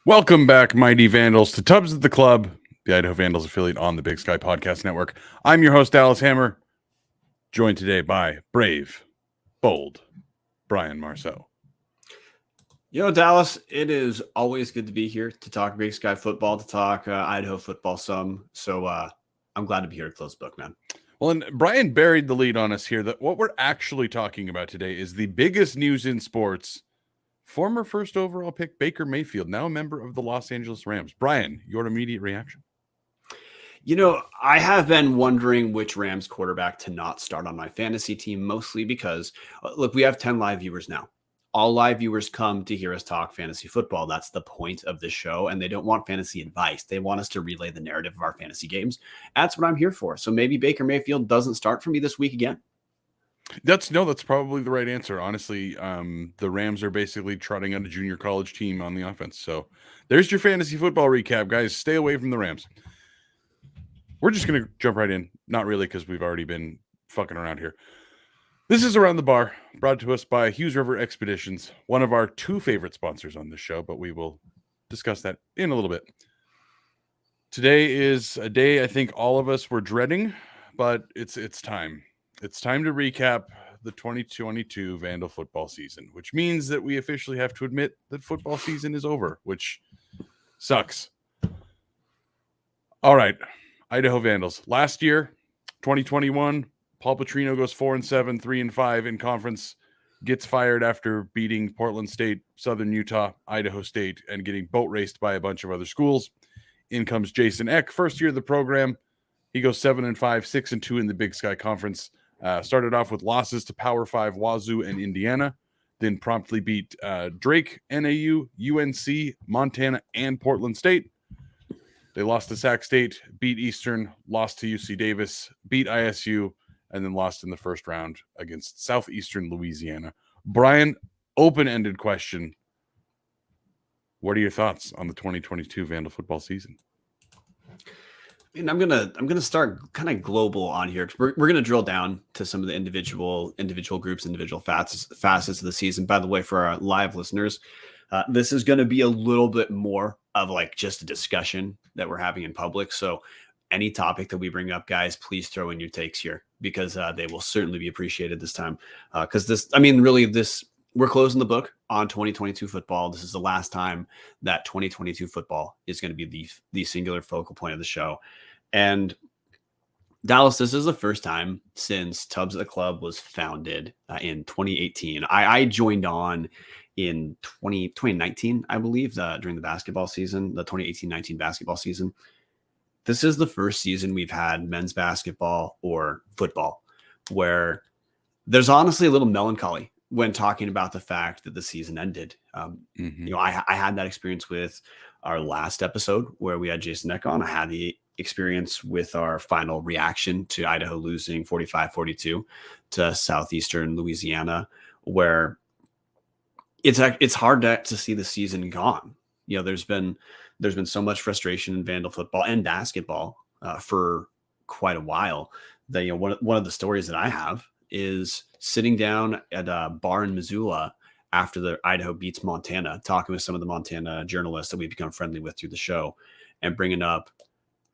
Welcome back, mighty Vandals, to Tubbs at the Club, the Idaho Vandals affiliate on the Big Sky Podcast Network. I'm your host, Dallas Hammer, joined today by brave, bold Brian Marceau. Dallas, it is always good to be here to talk Big Sky football, to talk Idaho football some. So I'm glad to be here to close the book, man. Well, and Brian buried the lead on us here that what we're actually talking about today is the biggest news in sports. Former first overall pick Baker Mayfield, now a member of the Los Angeles Rams. Brian, your immediate reaction? I have been wondering which Rams quarterback to not start on my fantasy team, mostly because, look, we have 10 live viewers now. All live viewers come to hear us talk fantasy football. That's the point of the show, and they don't want fantasy advice. They want us to relay the narrative of our fantasy games. That's what I'm here for. So maybe Baker Mayfield doesn't start for me this week again. That's probably the right answer. Honestly, the Rams are basically trotting out a junior college team on the offense. So there's your fantasy football recap, guys. Stay away from the Rams. We're just going to jump right in. Not really, because we've already been fucking around here. This is Around the Bar, brought to us by Hughes River Expeditions, one of our two favorite sponsors on this show, but we will discuss that in a little bit. Today is a day I think all of us were dreading, but it's time. It's time to recap the 2022 Vandal football season, which means that we officially have to admit that football season is over, which sucks. All right, Idaho Vandals. Last year, 2021, Paul Petrino goes 4-7, 3-5 in conference, gets fired after beating Portland State, Southern Utah, Idaho State, and getting boat raced by a bunch of other schools. In comes Jason Eck, first year of the program. He goes 7-5, 6-2 in the Big Sky Conference. Started off with losses to Power 5 Wazoo and Indiana, then promptly beat Drake, NAU, UNC, Montana, and Portland State. They lost to Sac State, beat Eastern, lost to UC Davis, beat ISU, and then lost in the first round against Southeastern Louisiana. Brian, open-ended question. What are your thoughts on the 2022 Vandal football season? And I'm gonna start kind of global on here. We're gonna drill down to some of the individual groups, individual facets of the season. By the way, for our live listeners, this is going to be a little bit more of like just a discussion that we're having in public. So any topic that we bring up, guys, please throw in your takes here because they will certainly be appreciated this time. Because we're closing the book on 2022 football. This is the last time that 2022 football is going to be the singular focal point of the show. And Dallas, this is the first time since Tubbs at the Club was founded in 2018. I joined on in 2019, I believe, during the basketball season, the 2018-19 basketball season. This is the first season we've had men's basketball or football where there's honestly a little melancholy when talking about the fact that the season ended. I had that experience with our last episode where we had Jason Eck on. I had the experience with our final reaction to Idaho losing 45-42 to Southeastern Louisiana, where it's hard to see the season gone. There's been so much frustration in Vandal football and basketball for quite a while that, one of the stories that I have is sitting down at a bar in Missoula after the Idaho beats Montana, talking with some of the Montana journalists that we've become friendly with through the show and bringing up,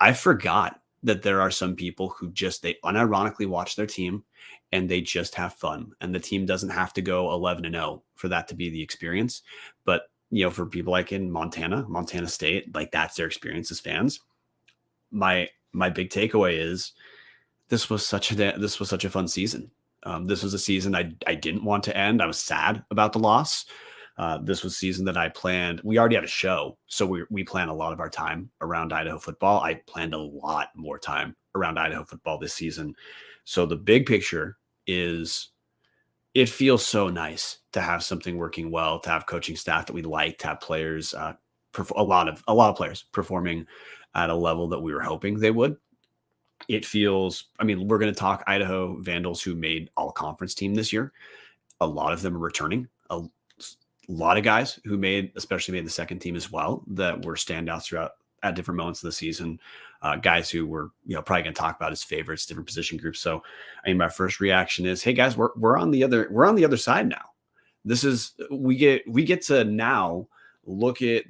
I forgot that there are some people who they unironically watch their team and they just have fun. And the team doesn't have to go 11-0 for that to be the experience. But, for people like in Montana State, like that's their experience as fans. My big takeaway is this was such a fun season. This was a season I didn't want to end. I was sad about the loss. This was a season that I planned. We already have a show, so we plan a lot of our time around Idaho football. I planned a lot more time around Idaho football this season. So the big picture is it feels so nice to have something working well, to have coaching staff that we like, to have players, a lot of players performing at a level that we were hoping they would. It feels, we're going to talk Idaho Vandals who made all conference team this year. A lot of them are returning. A lot of guys who especially made the second team as well, that were standouts throughout at different moments of the season. Guys who were, probably going to talk about as favorites, different position groups. So, my first reaction is, hey guys, we're on the other side now. This is, we get to now look at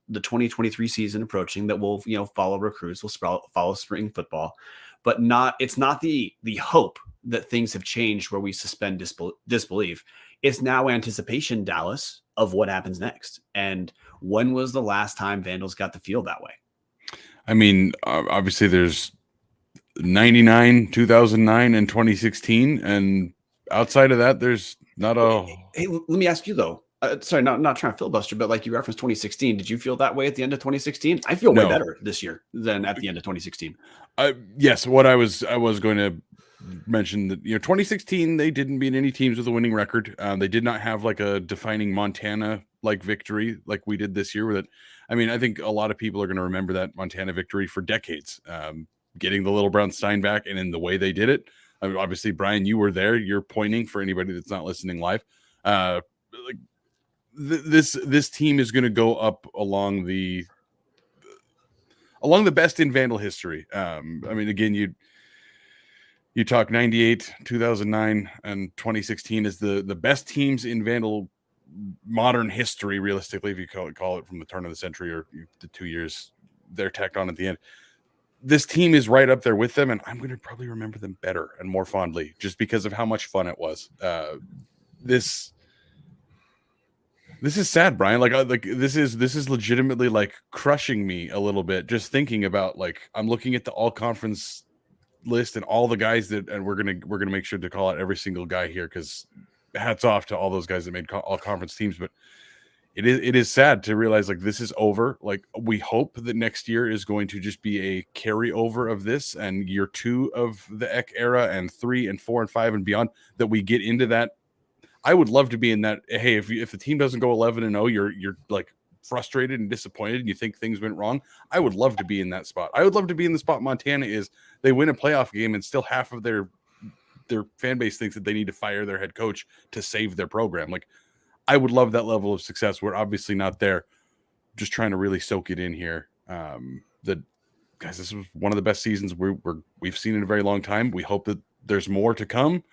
the 2023 season approaching that will, follow recruits, will follow spring football, but it's not the hope that things have changed where we suspend disbelief. It's now anticipation, Dallas, of what happens next. And when was the last time Vandals got to feel that way? I mean, obviously there's 99, 2009, and 2016. And outside of that, there's not a... Hey, let me ask you, though. Sorry, not trying to filibuster, but like you referenced 2016. Did you feel that way at the end of 2016? I feel way better this year than at the end of 2016. Yes, what I was going to mention that 2016 they didn't beat any teams with a winning record. They did not have like a defining Montana like victory like we did this year. I think a lot of people are going to remember that Montana victory for decades. Getting the Little Brown Stein back and in the way they did it. Obviously, Brian, you were there. You're pointing for anybody that's not listening live. This team is going to go up along the best in Vandal history. Again, you talk 98, 2009, and 2016 is the best teams in Vandal modern history, realistically, if you call it from the turn of the century or the 2 years they're tacked on at the end. This team is right up there with them, and I'm going to probably remember them better and more fondly just because of how much fun it was. This is sad, Brian. This is legitimately like crushing me a little bit just thinking about I'm looking at the all conference list and all the guys and we're gonna make sure to call out every single guy here because hats off to all those guys that made all conference teams. But it is sad to realize this is over. We hope that next year is going to just be a carryover of this and year 2 of the EC era and 3 and 4 and 5 and beyond, that we get into that. I would love to be in that. Hey, if the team doesn't go 11-0, you're frustrated and disappointed and you think things went wrong. I would love to be in that spot. I would love to be in the spot Montana is. They win a playoff game and still half of their fan base thinks that they need to fire their head coach to save their program. I would love that level of success. We're obviously not there. Just trying to really soak it in here. That guys, this was one of the best seasons we've seen in a very long time. We hope that there's more to come.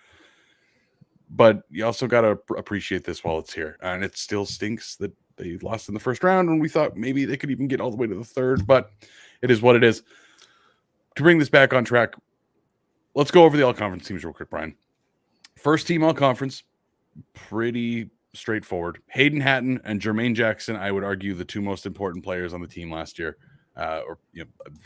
But you also got to appreciate this while it's here. And it still stinks that they lost in the first round when we thought maybe they could even get all the way to the third. But it is what it is. To bring this back on track, let's go over the all-conference teams real quick, Brian. First team all-conference, pretty straightforward. Hayden Hatton and Jermaine Jackson, I would argue, the two most important players on the team last year.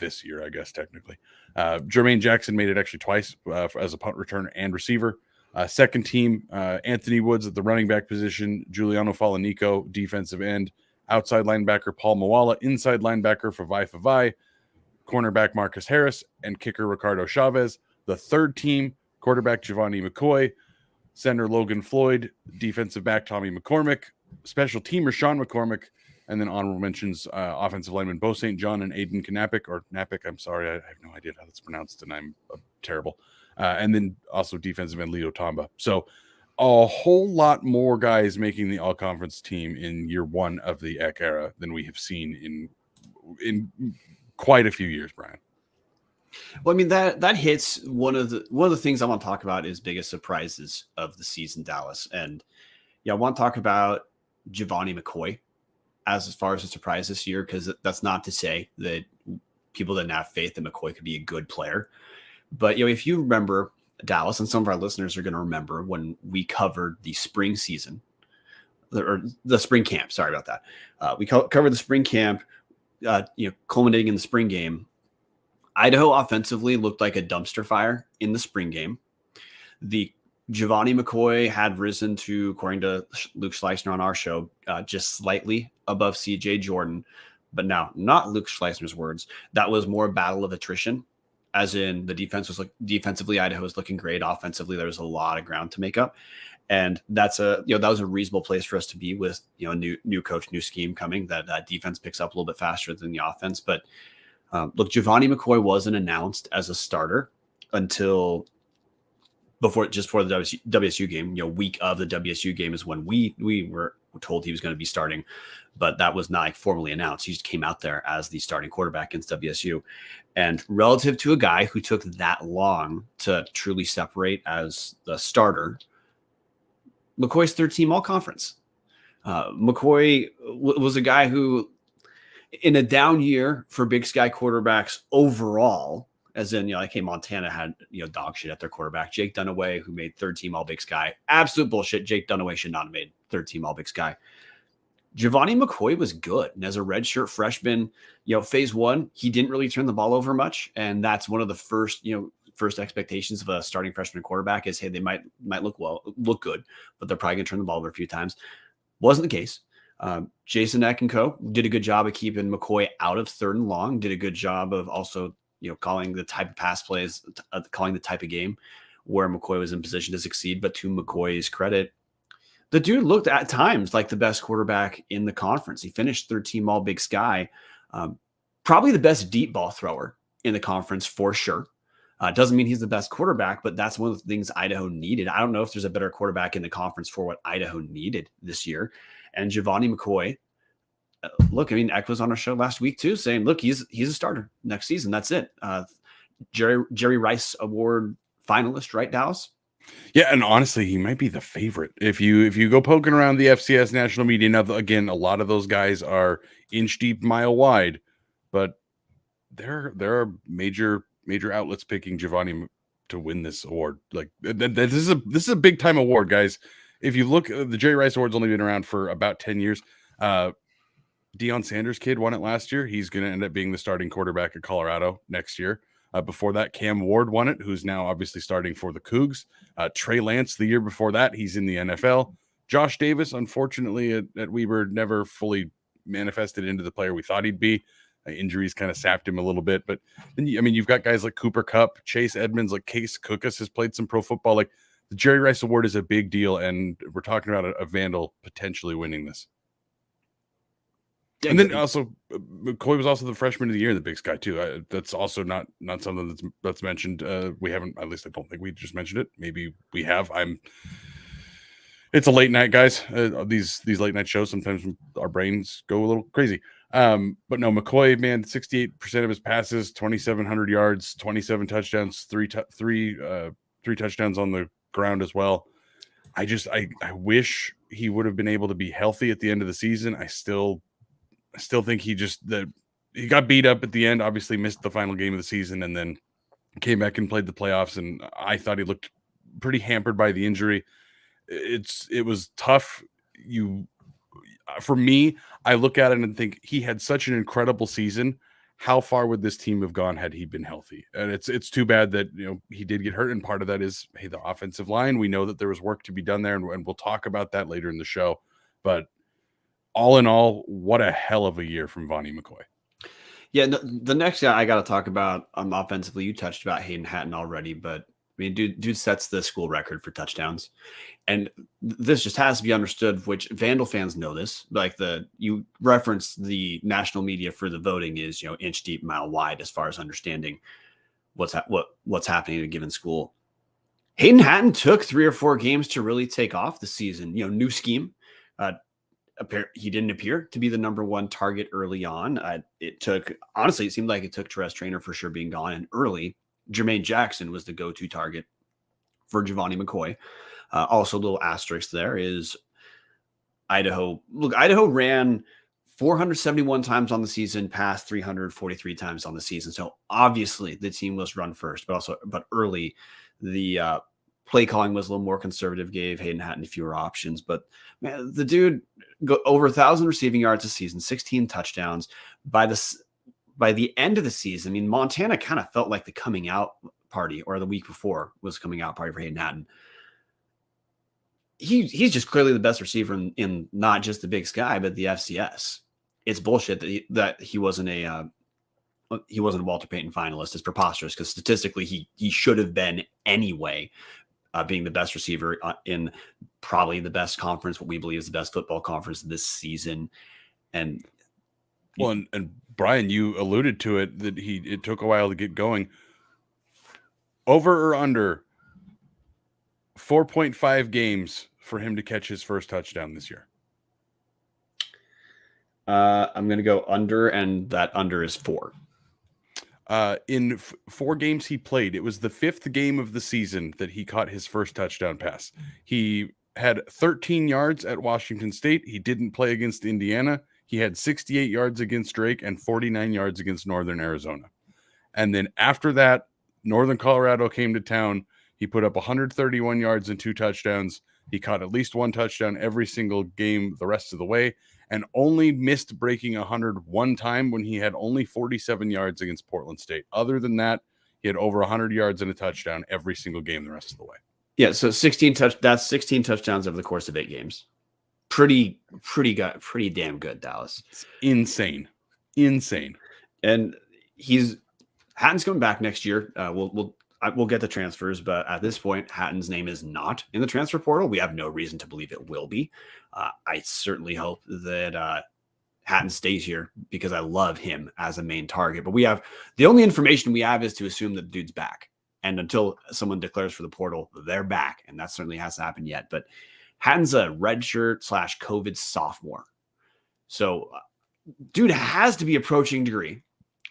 This year, I guess, technically. Jermaine Jackson made it actually twice as a punt returner and receiver. Second team, Anthony Woods at the running back position, Giuliano Falanico, defensive end, outside linebacker Paul Mawala, inside linebacker for Favai, cornerback Marcus Harris, and kicker Ricardo Chavez. The third team, quarterback Giovanni McCoy, center Logan Floyd, defensive back Tommy McCormick, special teamer Sean McCormick, and then honorable mentions offensive lineman Bo St. John and Aiden Knappik. I'm sorry, I have no idea how that's pronounced, and I'm terrible. And then also defensive end Leo Tamba. So a whole lot more guys making the all-conference team in year 1 of the EC era than we have seen in quite a few years, Brian. Well, I mean, that hits one of the things I want to talk about is biggest surprises of the season, Dallas. And I want to talk about Giovanni McCoy as far as a surprise this year, because that's not to say that people didn't have faith that McCoy could be a good player. But, if you remember, Dallas, and some of our listeners are going to remember when we covered the spring season, or the spring camp. Sorry about that. We covered the spring camp, culminating in the spring game. Idaho offensively looked like a dumpster fire in the spring game. The Giovanni McCoy had risen to, according to Luke Schleisner on our show, just slightly above CJ Jordan. But now, not Luke Schleisner's words. That was more a battle of attrition, as in the defense was defensively, Idaho was looking great. Offensively, there was a lot of ground to make up. And that was a reasonable place for us to be with, new coach, new scheme coming, that defense picks up a little bit faster than the offense. But look, Giovanni McCoy wasn't announced as a starter until before the WSU game. Week of the WSU game is when we were told he was going to be starting, but that was not formally announced. He just came out there as the starting quarterback against WSU. And relative to a guy who took that long to truly separate as the starter, McCoy's third team all conference. McCoy was a guy who, in a down year for Big Sky quarterbacks overall, as in, like, hey, Montana had, dog shit at their quarterback. Jake Dunaway, who made third team All Big Sky. Absolute bullshit. Jake Dunaway should not have made third team All Big Sky. Giovanni McCoy was good. And as a redshirt freshman, phase one, he didn't really turn the ball over much. And that's one of the first expectations of a starting freshman quarterback is, hey, they might look good, but they're probably going to turn the ball over a few times. Wasn't the case. Jason Eck and co. did a good job of keeping McCoy out of third and long, did a good job of also, calling the type of pass plays, calling the type of game where McCoy was in position to succeed. But to McCoy's credit, the dude looked at times like the best quarterback in the conference. He finished third team All Big Sky, probably the best deep ball thrower in the conference for sure. Doesn't mean he's the best quarterback, but that's one of the things Idaho needed. I don't know if there's a better quarterback in the conference for what Idaho needed this year. And Giovanni McCoy, look, I mean, Eck was on our show last week too, saying, look, he's a starter next season. That's it. Jerry Rice Award finalist, right, Dallas? Yeah, and honestly, he might be the favorite. If you go poking around the FCS national media, now again, a lot of those guys are inch deep, mile wide, but there are major outlets picking Giovanni to win this award. Like this is a big time award, guys. If you look, the Jerry Rice Award's only been around for about 10 years. Deion Sanders' kid won it last year. He's going to end up being the starting quarterback at Colorado next year. Before that, Cam Ward won it, who's now obviously starting for the Cougs. Trey Lance, the year before that, he's in the NFL. Josh Davis, unfortunately, at Weber, never fully manifested into the player we thought he'd be. Injuries kind of sapped him a little bit. But then, you've got guys like Cooper Kupp, Chase Edmonds, like Case Cookus has played some pro football. Like, the Jerry Rice Award is a big deal, and we're talking about a Vandal potentially winning this. Yeah, and then also, McCoy was also the freshman of the year in the Big Sky too. That's also not something that's mentioned. We haven't, at least I don't think we just mentioned it. Maybe we have. It's a late night, guys. These late night shows, sometimes our brains go a little crazy. But no, McCoy, man, 68% of his passes, 2,700 yards, 27 touchdowns, three touchdowns on the ground as well. I wish he would have been able to be healthy at the end of the season. I still think he got beat up at the end, obviously missed the final game of the season, and then came back and played the playoffs. And I thought he looked pretty hampered by the injury. It was tough. For me, I look at it and think he had such an incredible season. How far would this team have gone had he been healthy? And it's too bad that he did get hurt. And part of that is, hey, the offensive line. We know that there was work to be done there, and we'll talk about that later in the show. But all in all, what a hell of a year from Vonnie McCoy. Yeah, the next guy I got to talk about offensively, you touched about Hayden Hatton already, but I mean, dude sets the school record for touchdowns. And this just has to be understood, which Vandal fans know this. Like you reference the national media for the voting is, inch deep, mile wide, as far as understanding what's happening at a given school. Hayden Hatton took 3 or 4 games to really take off the season. New scheme. He didn't appear to be the number one target early on. It seemed like it took Therese Trainer for sure being gone, and early Jermaine Jackson was the go-to target for Giovanni McCoy. Also, a little asterisk there is Idaho. Look, Idaho ran 471 times on the season, passed 343 times on the season. So obviously the team was run first, but early the play calling was a little more conservative, gave Hayden Hatton fewer options. But man, the dude go over 1,000 receiving yards a season, 16 touchdowns. By the end of the season, I mean, Montana kind of felt like the coming out party, or the week before was coming out party for Hayden Hatton. He's just clearly the best receiver in not just the Big Sky, but the FCS. It's bullshit that he wasn't a Walter Payton finalist. It's preposterous because statistically he should have been anyway, being the best receiver in probably the best conference, what we believe is the best football conference this season. And Brian, you alluded to it that it took a while to get going. Over or under 4.5 games for him to catch his first touchdown this year? I'm going to go under, and that under is 4. In 4 games he played, it was the 5th game of the season that he caught his first touchdown pass. He had 13 yards at Washington State. He didn't play against Indiana. he had 68 yards against Drake and 49 yards against Northern Arizona. And then after that, Northern Colorado came to town. He put up 131 yards and 2 touchdowns. He caught at least 1 touchdown every single game the rest of the way, and only missed breaking 100 one time when he had only 47 yards against Portland State. Other than that, he had over 100 yards and a touchdown every single game the rest of the way. Yeah, so 16 touchdowns over the course of 8 games. Pretty damn good, Dallas. It's insane. And Hatton's coming back next year. We'll get the transfers, but at this point, Hatton's name is not in the transfer portal. We have no reason to believe it will be. I certainly hope that Hatton stays here because I love him as a main target. But the only information we have is to assume that the dude's back. And until someone declares for the portal, they're back. And that certainly hasn't happened yet. But Hatton's a redshirt / COVID sophomore. So dude has to be approaching degree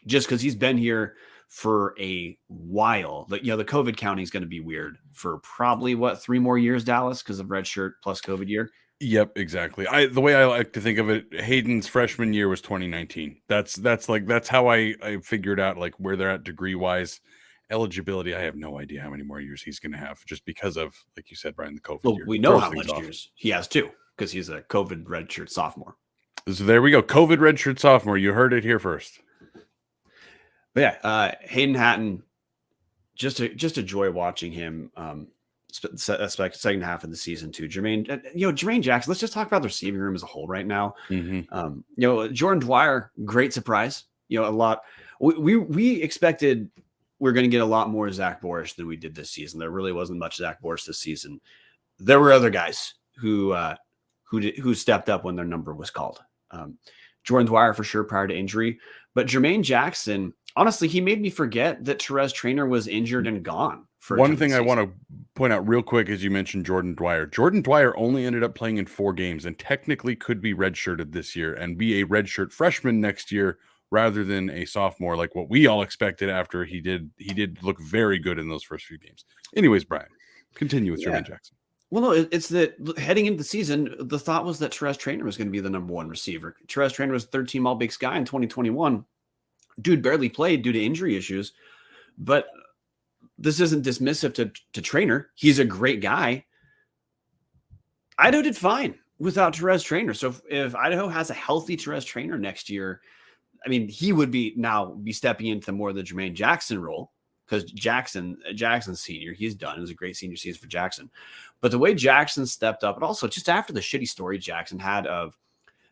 just because he's been here for a while. The COVID counting is going to be weird for probably 3 more years, Dallas, because of redshirt plus COVID year. Yep, exactly. The way I like to think of it, Hayden's freshman year was 2019. That's how I figured out like where they're at degree wise. Eligibility, I have no idea how many more years he's going to have just because of, like you said, Brian, the COVID year. We know how much years he has too because he's a COVID redshirt sophomore. So there we go. COVID redshirt sophomore. You heard it here first. But yeah, Hayden Hatton, just a joy watching him. Second half of the season too. Jermaine Jackson. Let's just talk about the receiving room as a whole right now. Mm-hmm. Jordan Dwyer, great surprise. A lot. We expected we're going to get a lot more Zach Borisch than we did this season. There really wasn't much Zach Borisch this season. There were other guys who stepped up when their number was called. Jordan Dwyer for sure prior to injury, but Jermaine Jackson, honestly, he made me forget that Therese Traynor was injured and gone. One thing I want to point out real quick is you mentioned Jordan Dwyer. Jordan Dwyer only ended up playing in 4 games and technically could be redshirted this year and be a redshirt freshman next year rather than a sophomore, like what we all expected after he did look very good in those first few games. Anyways, Brian, continue with Jermaine Jackson. Well, no, it's that heading into the season, the thought was that Therese Traynor was going to be the number 1 receiver. Therese Traynor was 13 All Big Sky in 2021. Dude barely played due to injury issues, but this isn't dismissive to Traynor. He's a great guy. Idaho did fine without Therese Traynor. So if Idaho has a healthy Therese Traynor next year, I mean, he would be stepping into more of the Jermaine Jackson role because Jackson's senior. He's done. It was a great senior season for Jackson. But the way Jackson stepped up, and also just after the shitty story Jackson had of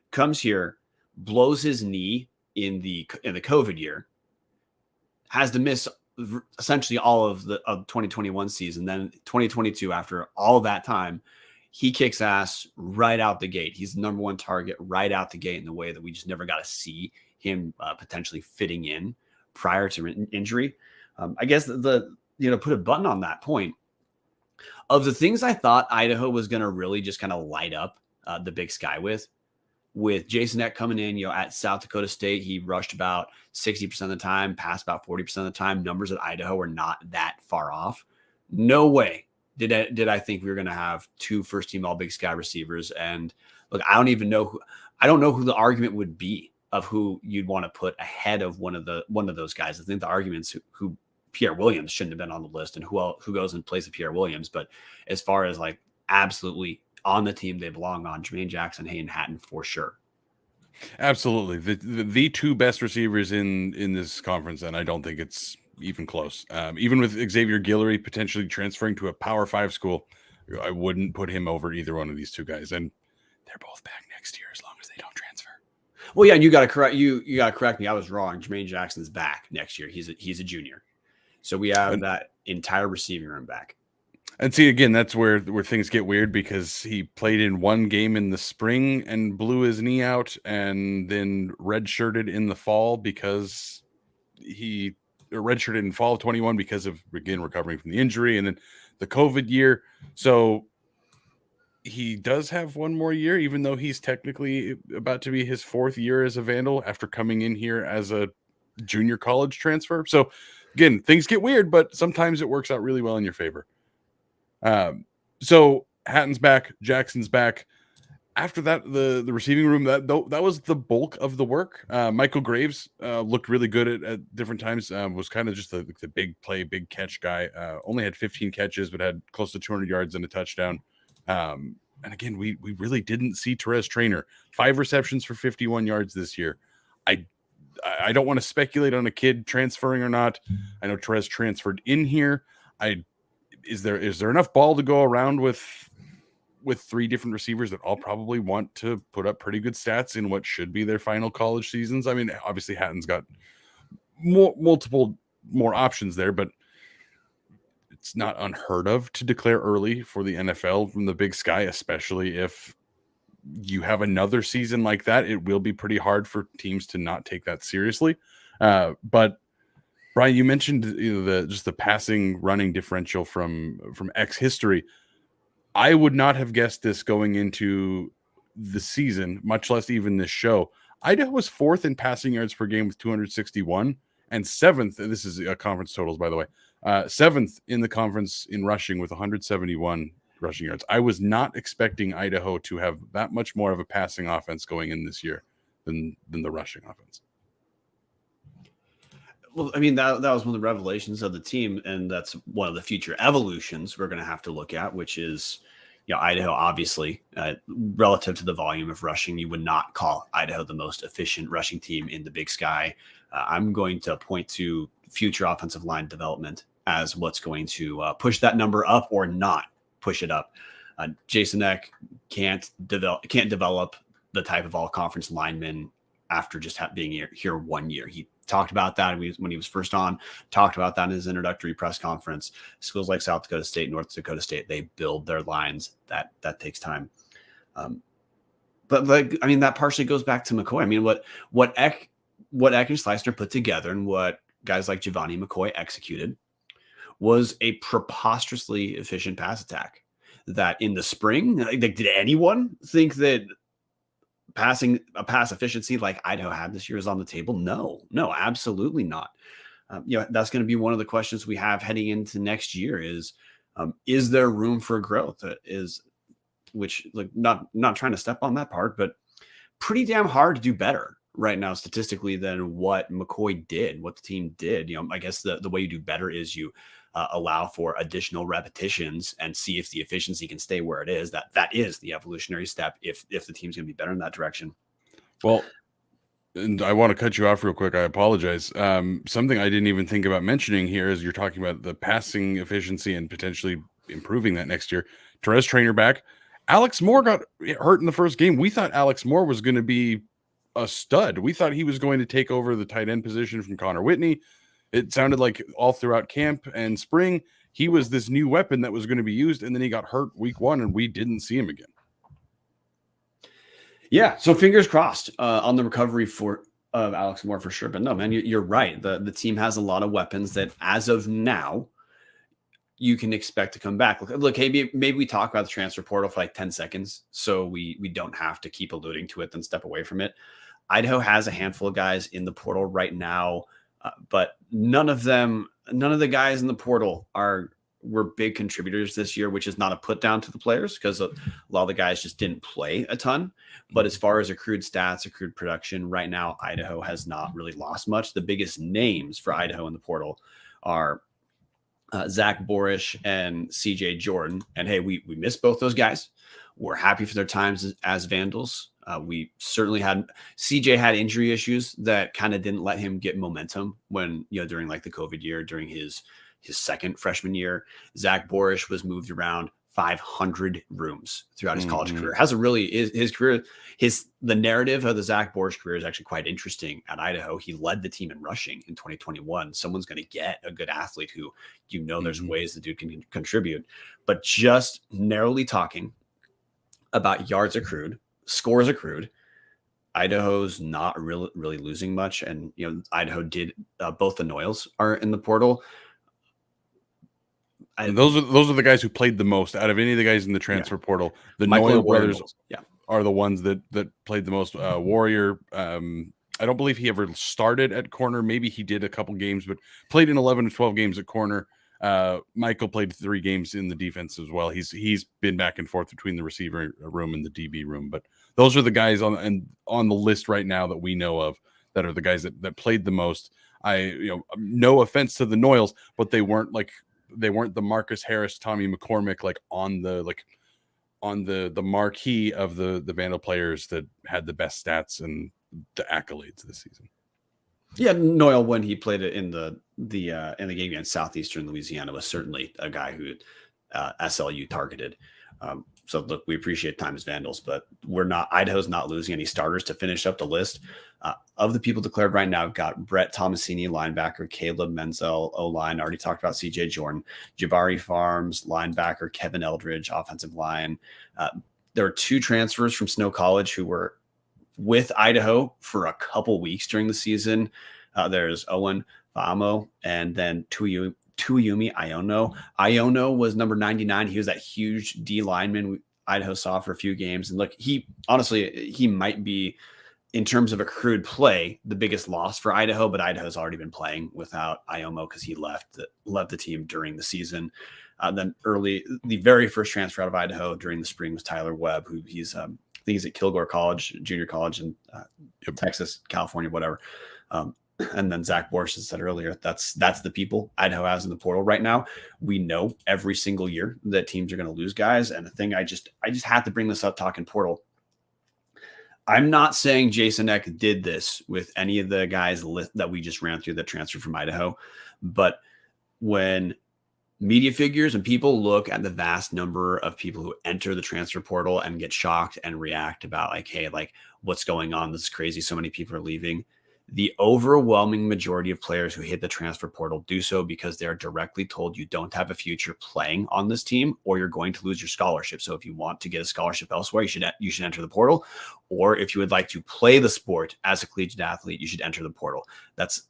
comes here, blows his knee in the COVID year, has to miss essentially all of the 2021 season. Then 2022, after all that time, he kicks ass right out the gate. He's the number 1 target right out the gate in the way that we just never got to see him potentially fitting in prior to injury. I guess put a button on that point. Of the things I thought Idaho was going to really just kind of light up the Big Sky with Jason Eck coming in, at South Dakota State, he rushed about 60% of the time, passed about 40% of the time. Numbers at Idaho are not that far off. No way did I think we were going to have 2 first-team All Big Sky receivers. And look, I don't know who the argument would be of who you'd want to put ahead of one of those guys. I think the argument's who Pierre Williams shouldn't have been on the list and who goes in place of Pierre Williams. But as far as like absolutely on the team they belong on, Jermaine Jackson, Hayden Hatton for sure. Absolutely. The 2 best receivers in this conference, and I don't think it's even close. Even with Xavier Guillory potentially transferring to a Power 5 school, I wouldn't put him over either one of these 2 guys. And they're both back next year as long as they don't transfer. Well, yeah, and you got to correct me. I was wrong. Jermaine Jackson's back next year. He's a junior. So we have that entire receiving room back. And see, again, that's where things get weird because he played in 1 game in the spring and blew his knee out and then redshirted in the fall because he redshirted in fall of 21 because of, again, recovering from the injury and then the COVID year. So he does have 1 more year, even though he's technically about to be his 4th year as a Vandal after coming in here as a junior college transfer. So again, things get weird, but sometimes it works out really well in your favor. So Hatton's back, Jackson's back. after that, the receiving room, that was the bulk of the work. Michael Graves looked really good at different times. Was kind of just the big play, big catch guy. Only had 15 catches, but had close to 200 yards and a touchdown. And again, we really didn't see Therese Trainer. 5 receptions for 51 yards this year. I don't want to speculate on a kid transferring or not. I know Therese transferred in here. Is there enough ball to go around with 3 different receivers that all probably want to put up pretty good stats in what should be their final college seasons? I mean, obviously Hatton's got multiple more options there, but it's not unheard of to declare early for the NFL from the Big Sky, especially if you have another season like that. It will be pretty hard for teams to not take that seriously. But Brian, you mentioned the passing running differential from X history. I would not have guessed this going into the season, much less even this show. Idaho was 4th in passing yards per game with 261 and 7th. This is conference totals, by the way. 7th in the conference in rushing with 171 rushing yards. I was not expecting Idaho to have that much more of a passing offense going in this year than the rushing offense. Well, I mean, that was one of the revelations of the team, and that's one of the future evolutions we're going to have to look at, which is, Idaho, obviously, relative to the volume of rushing, you would not call Idaho the most efficient rushing team in the Big Sky. I'm going to point to future offensive line development as what's going to push that number up or not push it up. Jason Eck can't develop the type of all-conference lineman after just being here 1 year. He talked about that when he was first on, talked about that in his introductory press conference. Schools like South Dakota State, North Dakota State, they build their lines. That takes time. But that partially goes back to McCoy. I mean, what Eck and Schleisner put together and what guys like Giovanni McCoy executed was a preposterously efficient pass attack. That in the spring, did anyone think that passing a pass efficiency like Idaho had this year is on the table? No, absolutely not. That's going to be one of the questions we have heading into next year is there room for growth? Not trying to step on that part, but pretty damn hard to do better right now statistically than what McCoy did, what the team did. I guess the way you do better is you allow for additional repetitions and see if the efficiency can stay where it is. That is the evolutionary step if the team's going to be better in that direction. Well, and I want to cut you off real quick. I apologize. Something I didn't even think about mentioning here is you're talking about the passing efficiency and potentially improving that next year. Therese Trainer back. Alex Moore got hurt in the first game. We thought Alex Moore was going to be a stud. We thought he was going to take over the tight end position from Connor Whitney. It sounded like all throughout camp and spring, he was this new weapon that was going to be used, and then he got hurt week 1, and we didn't see him again. Yeah, so fingers crossed on the recovery of Alex Moore for sure. But no, man, you're right. The team has a lot of weapons that, as of now, you can expect to come back. Look, maybe we talk about the transfer portal for like 10 seconds, so we don't have to keep alluding to it, then step away from it. Idaho has a handful of guys in the portal right now. But none of the guys in the portal were big contributors this year, which is not a put down to the players because a lot of the guys just didn't play a ton. But as far as accrued stats, accrued production, right now, Idaho has not really lost much. The biggest names for Idaho in the portal are Zach Borisch and CJ Jordan. And hey, we miss both those guys. We're happy for their times as Vandals. We certainly CJ had injury issues that kind of didn't let him get momentum when, during like the COVID year, during his second freshman year. Zach Borisch was moved around 500 rooms throughout his college career. His career, the narrative of the Zach Borisch career is actually quite interesting at Idaho. He led the team in rushing in 2021. Someone's going to get a good athlete who, there's ways the dude can contribute, but just narrowly talking about yards accrued, scores accrued, Idaho's not really losing much. And, Idaho did both the Noyles are in the portal. Those are the guys who played the most out of any of the guys in the transfer portal. The Noyle brothers are the ones that played the most. Warrior, I don't believe he ever started at corner. Maybe he did a couple games, but played in 11 to 12 games at corner. Michael played 3 games in the defense as well. He's been back and forth between the receiver room and the DB room, but those are the guys on the list right now that we know of that are the guys that played the most. No offense to the Noyles, but they weren't the Marcus Harris, Tommy McCormick, on the marquee of the Vandal players that had the best stats and the accolades this season. Yeah, Noyle, when he played it in the game against Southeastern Louisiana, was certainly a guy who SLU targeted. So look, we appreciate Times Vandals, but Idaho's not losing any starters to finish up the list. Of the people declared right now, we've got Brett Tomasini, linebacker, Caleb Menzel, O-line, already talked about CJ Jordan, Jabari Farms, linebacker, Kevin Eldridge, offensive line. There were 2 transfers from Snow College who were with Idaho for a couple weeks during the season. There's Owen Famo and then Tuiumi Iono. Iono was number 99. He was that huge D lineman Idaho saw for a few games. And look, he might be, in terms of accrued play, the biggest loss for Idaho, but Idaho's already been playing without Iomo because he left the team during the season. Then the very first transfer out of Idaho during the spring was Tyler Webb, who he's at Kilgore College, junior college in Texas, California, whatever. And then Zach Borisch, as I said earlier, that's the people Idaho has in the portal right now. We know every single year that teams are going to lose guys. And the thing I just had to bring this up talking portal. I'm not saying Jason Eck did this with any of the guys that we just ran through that transferred from Idaho, but when media figures and people look at the vast number of people who enter the transfer portal and get shocked and react about hey, what's going on? This is crazy. So many people are leaving. The overwhelming majority of players who hit the transfer portal do so because they're directly told you don't have a future playing on this team or you're going to lose your scholarship. So if you want to get a scholarship elsewhere, you should enter the portal. Or if you would like to play the sport as a collegiate athlete, you should enter the portal. That's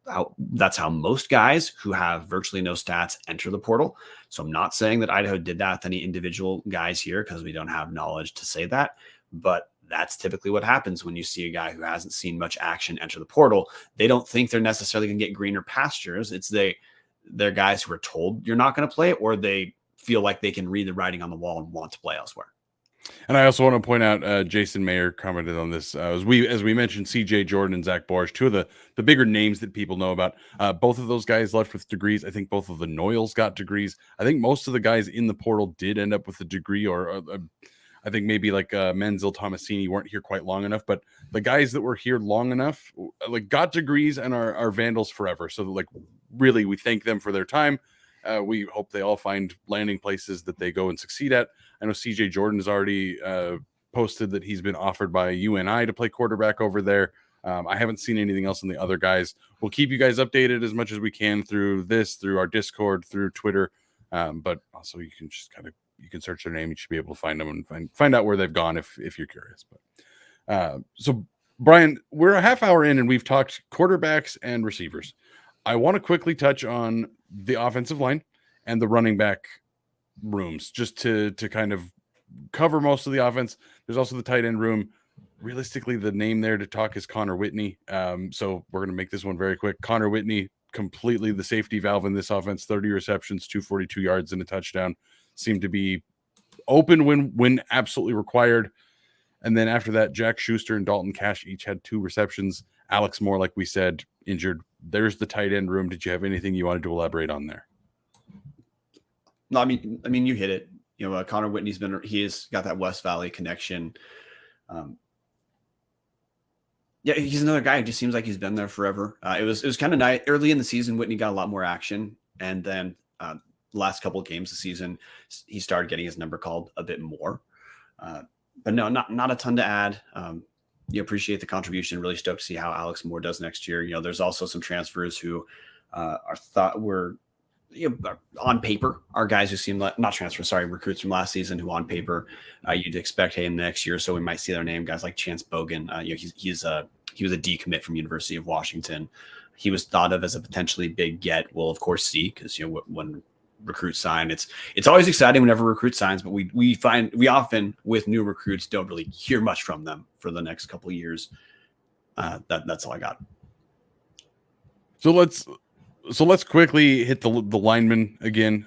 how most guys who have virtually no stats enter the portal. So I'm not saying that Idaho did that with any individual guys here because we don't have knowledge to say that, but that's typically what happens when you see a guy who hasn't seen much action enter the portal. They don't think they're necessarily going to get greener pastures. They're guys who are told you're not going to play, or they feel like they can read the writing on the wall and want to play elsewhere. And I also want to point out, Jason Mayer commented on this. As we mentioned, CJ Jordan and Zach Borisch, 2 of the bigger names that people know about. Both of those guys left with degrees. I think both of the Noyles got degrees. I think most of the guys in the portal did end up with a degree, or I think maybe Menzel, Tomasini weren't here quite long enough, but the guys that were here long enough got degrees and are Vandals forever. So really, we thank them for their time. We hope they all find landing places that they go and succeed at. I know CJ Jordan has already posted that he's been offered by UNI to play quarterback over there. I haven't seen anything else on the other guys. We'll keep you guys updated as much as we can through our Discord, through Twitter. But also you can just you can search their name. You should be able to find them and find out where they've gone if you're curious. But so Brian, we're a half hour in and we've talked quarterbacks and receivers. I want to quickly touch on the offensive line and the running back rooms just to kind of cover most of the offense. There's also the tight end room. Realistically, the name there to talk is Connor Whitney. So we're going to make this one very quick. Connor Whitney, completely the safety valve in this offense, 30 receptions, 242 yards and a touchdown. Seemed to be open when absolutely required. And then after that, Jack Schuster and Dalton Cash each had 2 receptions. Alex Moore, like we said, injured. There's the tight end room. Did you have anything you wanted to elaborate on there? No, I mean, you hit it. Connor Whitney's he's got that West Valley connection. Yeah, he's another guy who just seems like he's been there forever. It was kind of nice early in the season. Whitney got a lot more action, and then last couple of games of the season, he started getting his number called a bit more. But no, not a ton to add. You appreciate the contribution. Really stoked to see how Alex Moore does next year. There's also some transfers who were on paper are guys who seem like recruits from last season who on paper you'd expect, hey, in the next year or so we might see their name. Guys like Chance Bogan. He was a decommit from University of Washington. He was thought of as a potentially big get. We'll of course see, because when recruits sign, it's always exciting whenever recruit signs, but we often with new recruits don't really hear much from them for the next couple of years. That's all I got. So let's So let's quickly hit the linemen again.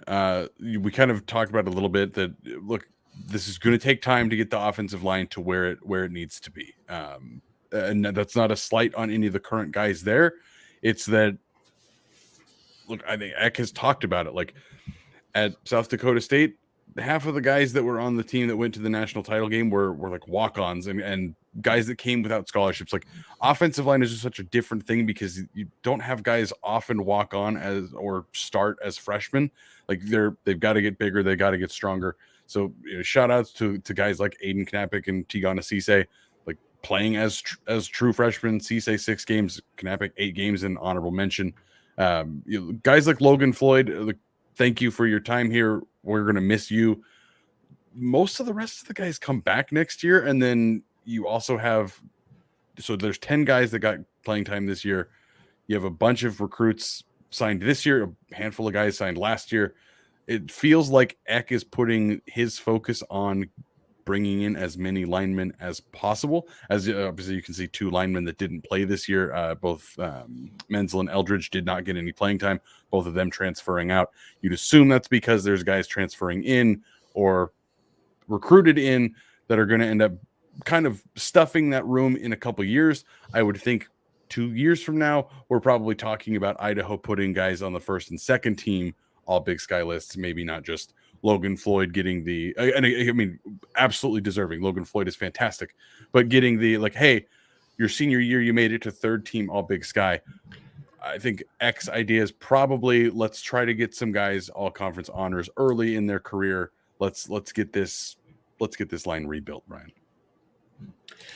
We kind of talked about it a little bit that look, this is going to take time to get the offensive line to where it needs to be. And that's not a slight on any of the current guys there. It's that look, I think Eck has talked about it. Like at South Dakota State, half of the guys that were on the team that went to the national title game were like walk-ons and guys that came without scholarships. Like offensive line is just such a different thing because you don't have guys often walk on as or start as freshmen. Like they've got to get bigger, they got to get stronger. So shout outs to guys like Aiden Knapik and Tigana Cisse, like playing as true freshmen. Cisse 6 games, Knapik 8 games in honorable mention. Guys like Logan Floyd, thank you for your time here. We're going to miss you. Most of the rest of the guys come back next year. And then you also have, so there's 10 guys that got playing time this year. You have a bunch of recruits signed this year, a handful of guys signed last year. It feels like Eck is putting his focus on bringing in as many linemen as possible. As obviously you can see 2 linemen that didn't play this year. Both Menzel and Eldridge did not get any playing time, both of them transferring out. You'd assume that's because there's guys transferring in or recruited in that are going to end up kind of stuffing that room in a couple years. I would think 2 years from now, we're probably talking about Idaho putting guys on the first and second team all Big Sky lists, maybe not just Logan Floyd getting the, and I mean, absolutely deserving. Logan Floyd is fantastic, but getting the like, hey, your senior year, you made it to 3rd team all Big Sky. I think X idea is probably let's try to get some guys all conference honors early in their career. Let's get this line rebuilt, Ryan.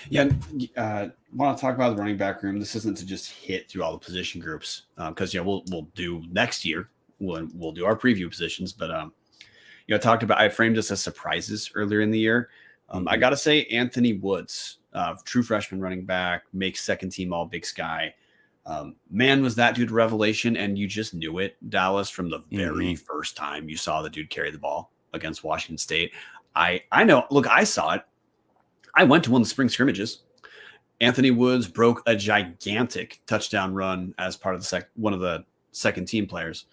Yeah, want to talk about the running back room. This isn't to just hit through all the position groups because we'll do next year when we'll do our preview positions, but I talked about, I framed this as surprises earlier in the year. I got to say, Anthony Woods, true freshman running back, makes 2nd team all Big Sky. Man, was that dude a revelation, and you just knew it, Dallas, from the very first time you saw the dude carry the ball against Washington State. I know, look, I saw it. I went to one of the spring scrimmages. Anthony Woods broke a gigantic touchdown run as part of one of the 2nd team players.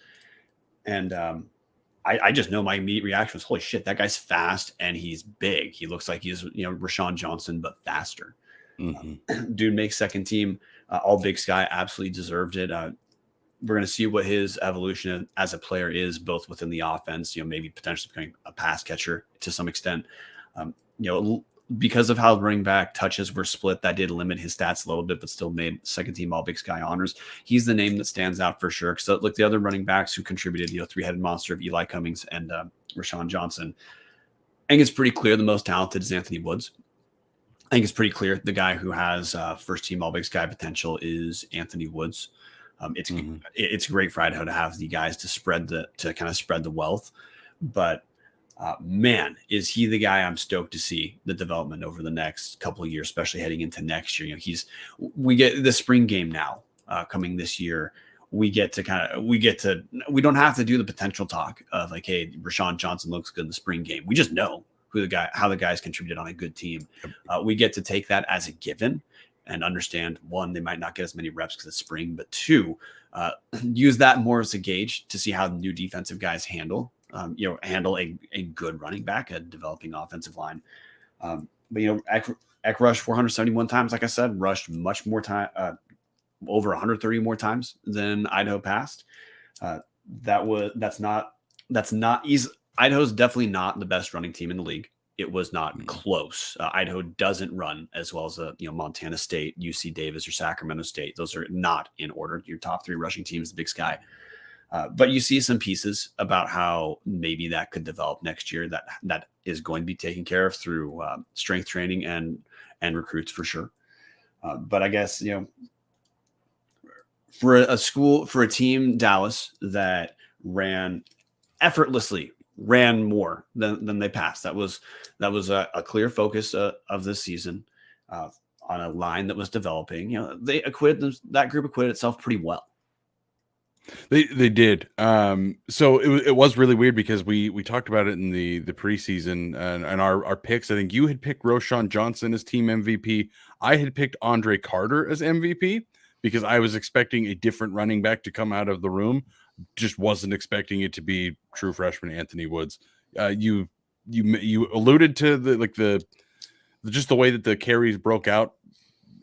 And I just know my immediate reaction was, holy shit, that guy's fast and he's big. He looks like he's, Rashawn Johnson, but faster. Dude makes 2nd team all Big Sky, absolutely deserved it. We're going to see what his evolution as a player is, both within the offense, maybe potentially becoming a pass catcher to some extent. Because of how running back touches were split, that did limit his stats a little bit, but still made 2nd team all Big Sky honors. He's the name that stands out for sure. So look, the other running backs who contributed, 3-headed monster of Eli Cummings and Rashawn Johnson. I think it's pretty clear the most talented is Anthony Woods. I think it's pretty clear the guy who has 1st team all Big Sky potential is Anthony Woods. It's great for Idaho to have the guys to kind of spread the wealth, but man, is he the guy I'm stoked to see the development over the next couple of years, especially heading into next year. We get the spring game now coming this year. We don't have to do the potential talk of like, hey, Rashawn Johnson looks good in the spring game. We just know how the guys contributed on a good team. We get to take that as a given and understand, 1, they might not get as many reps because it's spring, but 2, use that more as a gauge to see how the new defensive guys handle a good running back, a developing offensive line. But Eck rushed 471 times, like I said, rushed much more time, over 130 more times than Idaho passed. That's not easy. Idaho's definitely not the best running team in the league. It was not close. Idaho doesn't run as well as Montana State, UC Davis, or Sacramento State. Those are not in order. Your top 3 rushing teams, the Big Sky. But you see some pieces about how maybe that could develop next year that is going to be taken care of through strength training and recruits for sure. But I guess, for a team, Dallas, that ran more than they passed. That was a clear focus of this season on a line that was developing. That group acquitted itself pretty well. They did. So it was really weird because we talked about it in the preseason and our picks. I think you had picked Rashawn Johnson as team MVP. I had picked Andre Carter as MVP because I was expecting a different running back to come out of the room. Just wasn't expecting it to be true freshman Anthony Woods. You alluded to the just the way that the carries broke out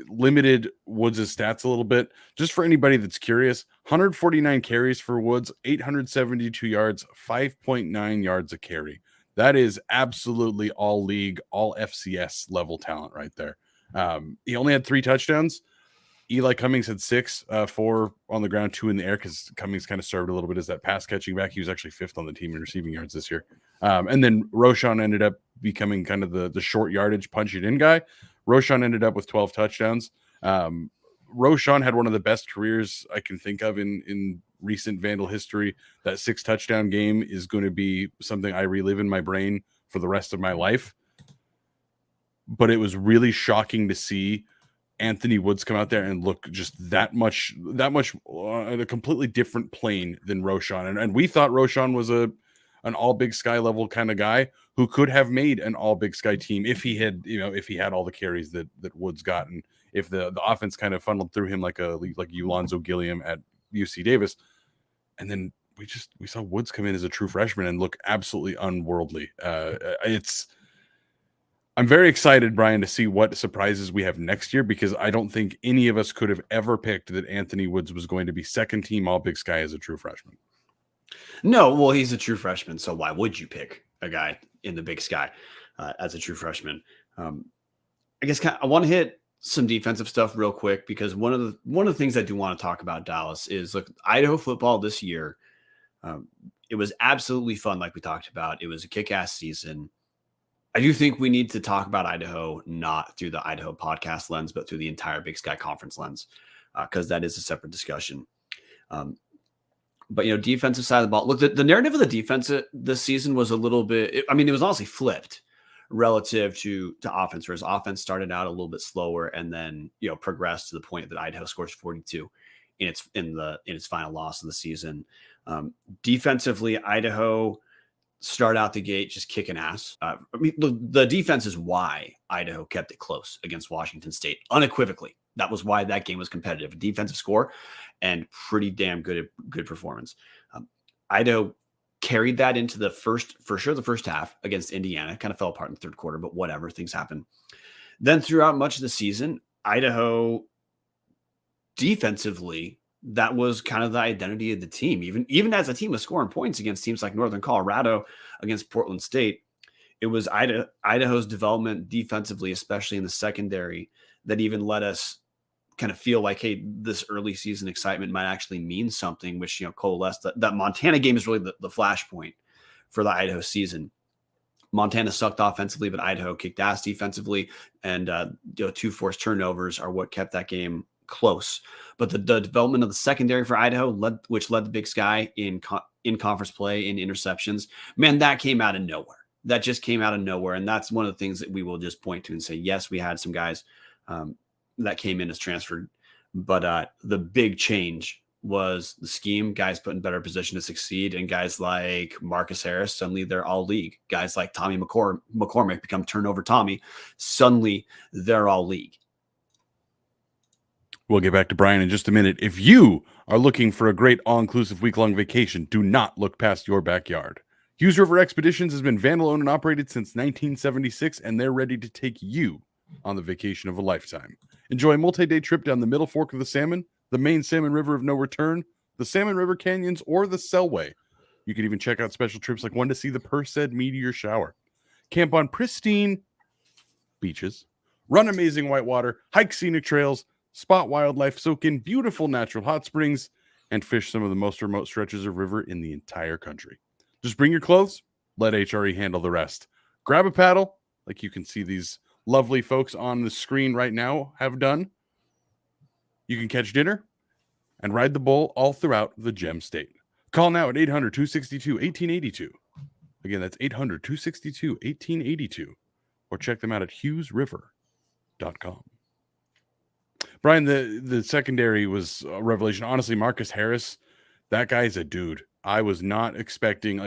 limited Woods' stats a little bit. Just for anybody that's curious, 149 carries for Woods, 872 yards, 5.9 yards a carry. That is absolutely all league, all FCS level talent right there. He only had 3 touchdowns. Eli Cummings had 6, 4 on the ground, 2 in the air, because Cummings kind of served a little bit as that pass catching back. He was actually 5th on the team in receiving yards this year. And then Roschon ended up becoming kind of the short yardage punch it in guy. Roschon ended up with 12 touchdowns. Roschon had one of the best careers I can think of in recent Vandal history. That 6 touchdown game is going to be something I relive in my brain for the rest of my life. But it was really shocking to see Anthony Woods come out there and look just that much on a completely different plane than Roschon. And we thought Roschon was an all Big Sky level kind of guy who could have made an all Big Sky team if he had all the carries that Woods got, and if the offense kind of funneled through him like Ulonzo Gilliam at UC Davis. And then we saw Woods come in as a true freshman and look absolutely unworldly. I'm very excited, Brian, to see what surprises we have next year, because I don't think any of us could have ever picked that Anthony Woods was going to be second team all Big Sky as a true freshman. No, well, he's a true freshman, so why would you pick a guy in the Big Sky as a true freshman? I guess I want to hit some defensive stuff real quick, because one of the things I do want to talk about, Dallas, is look, Idaho football this year. It was absolutely fun, like we talked about. It was a kick-ass season. I do think we need to talk about Idaho not through the Idaho podcast lens, but through the entire Big Sky Conference lens, because that is a separate discussion. But, defensive side of the ball, look, the narrative of the defense this season was a little bit, it was honestly flipped relative to offense, whereas offense started out a little bit slower and then, progressed to the point that Idaho scores 42 in its final loss of the season. Defensively, Idaho start out the gate just kicking ass. The defense is why Idaho kept it close against Washington State, unequivocally. That was why that game was competitive. A defensive score and pretty damn good performance. Idaho carried that into the first half against Indiana. Kind of fell apart in the third quarter, but whatever, things happen. Then throughout much of the season, Idaho defensively, that was kind of the identity of the team. Even as a team was scoring points against teams like Northern Colorado, against Portland State, it was Idaho's development defensively, especially in the secondary, that even let us kind of feel like, hey, this early season excitement might actually mean something, which, coalesced. That Montana game is really the flashpoint for the Idaho season. Montana sucked offensively, but Idaho kicked ass defensively, and 2 forced turnovers are what kept that game close. But the development of the secondary for Idaho, which led the Big Sky in conference play in interceptions, man, that came out of nowhere. That just came out of nowhere. And that's one of the things that we will just point to and say, yes, we had some guys that came in as transferred, but the big change was the scheme, guys put in better position to succeed, and guys like Marcus Harris, suddenly they're all league. Guys like Tommy McCormick become turnover Tommy. Suddenly they're all league. We'll get back to Brian in just a minute. If you are looking for a great all-inclusive week-long vacation, do not look past your backyard. Hughes River Expeditions has been Vandal owned and operated since 1976, and they're ready to take you on the vacation of a lifetime. Enjoy a multi-day trip down the Middle Fork of the Salmon, the main Salmon River of No Return, the Salmon River Canyons, or the Selway. You can even check out special trips like one to see the Perseid meteor shower. Camp on pristine beaches, run amazing whitewater, hike scenic trails, spot wildlife, soak in beautiful natural hot springs, and fish some of the most remote stretches of river in the entire country. Just bring your clothes, let HRE handle the rest. Grab a paddle, like you can see these lovely folks on the screen right now have done. You can catch dinner and ride the bull all throughout the Gem State. Call now at 800-262-1882. Again, that's 800-262-1882. Or check them out at hughesriver.com. Brian, the secondary was a revelation. Honestly, Marcus Harris, that guy's a dude. I was not expecting,